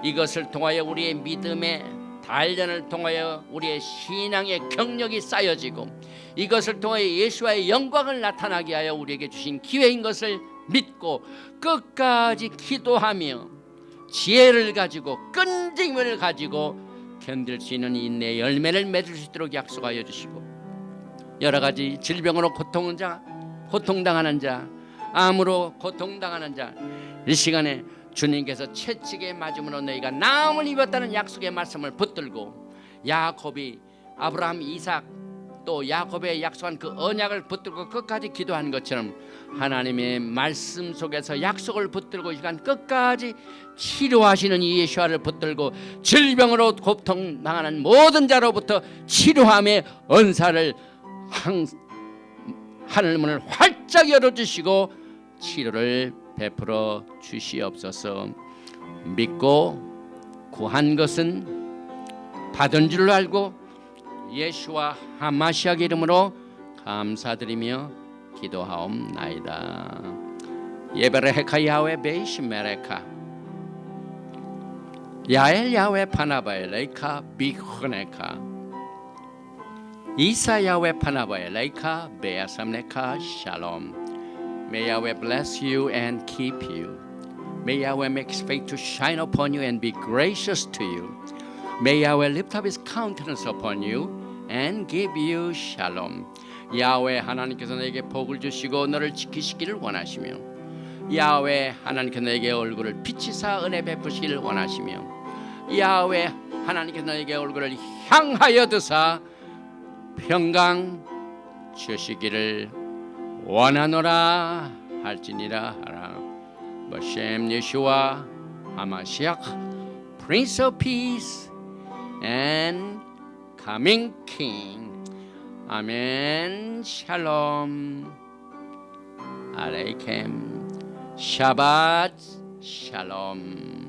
이것을 통하여 우리의 믿음의 단련을 통하여 우리의 신앙의 경력이 쌓여지고 이것을 통하여 예수와의 영광을 나타나게 하여 우리에게 주신 기회인 것을 믿고 끝까지 기도하며 지혜를 가지고 끈질김을 가지고 견딜 수 있는 인내의 열매를 맺을 수 있도록 약속하여 주시고 여러 가지 질병으로 고통당하는 자, 암으로 고통당하는 자 이 시간에 주님께서 채찍에 맞음으로 너희가 나음을 입었다는 약속의 말씀을 붙들고 야곱이 아브라함, 이삭 또 야곱의 약속한 그 언약을 붙들고 끝까지 기도한 것처럼 하나님의 말씀 속에서 약속을 붙들고 이 시간 끝까지 치료하시는 이 예수와를 붙들고 질병으로 고통당하는 모든 자로부터 치료함의 은사를 하늘 문을 활짝 열어주시고 치료를 베풀어 주시옵소서. 믿고 구한 것은 받은 줄로 알고 예수와 하마시아 이름으로 감사드리며 기도하옵나이다. 예베레헤카 야훼 베이시메레카 야엘 야훼 파나바에 레이카 비흐네카 이사 야훼 파나바에 레이카 베야삼네카 샬롬. May Yahweh bless you and keep you. May Yahweh make his face to shine upon you and be gracious to you. May Yahweh lift up his countenance upon you and give you shalom. 야훼 하나님께서 너에게 복을 주시고 너를 지키시기를 원하시며 야훼 하나님께서 너에게 얼굴을 비치사 은혜 베푸시기를 원하시며 야훼 하나님께서 너에게 얼굴을 향하여 드사 평강 주시기를 원하노라 할지니라 하라. 버셈 예수와 하마시아 Prince of Peace and Coming King. 아멘. 샬롬 알레이켐 샤밧 샬롬.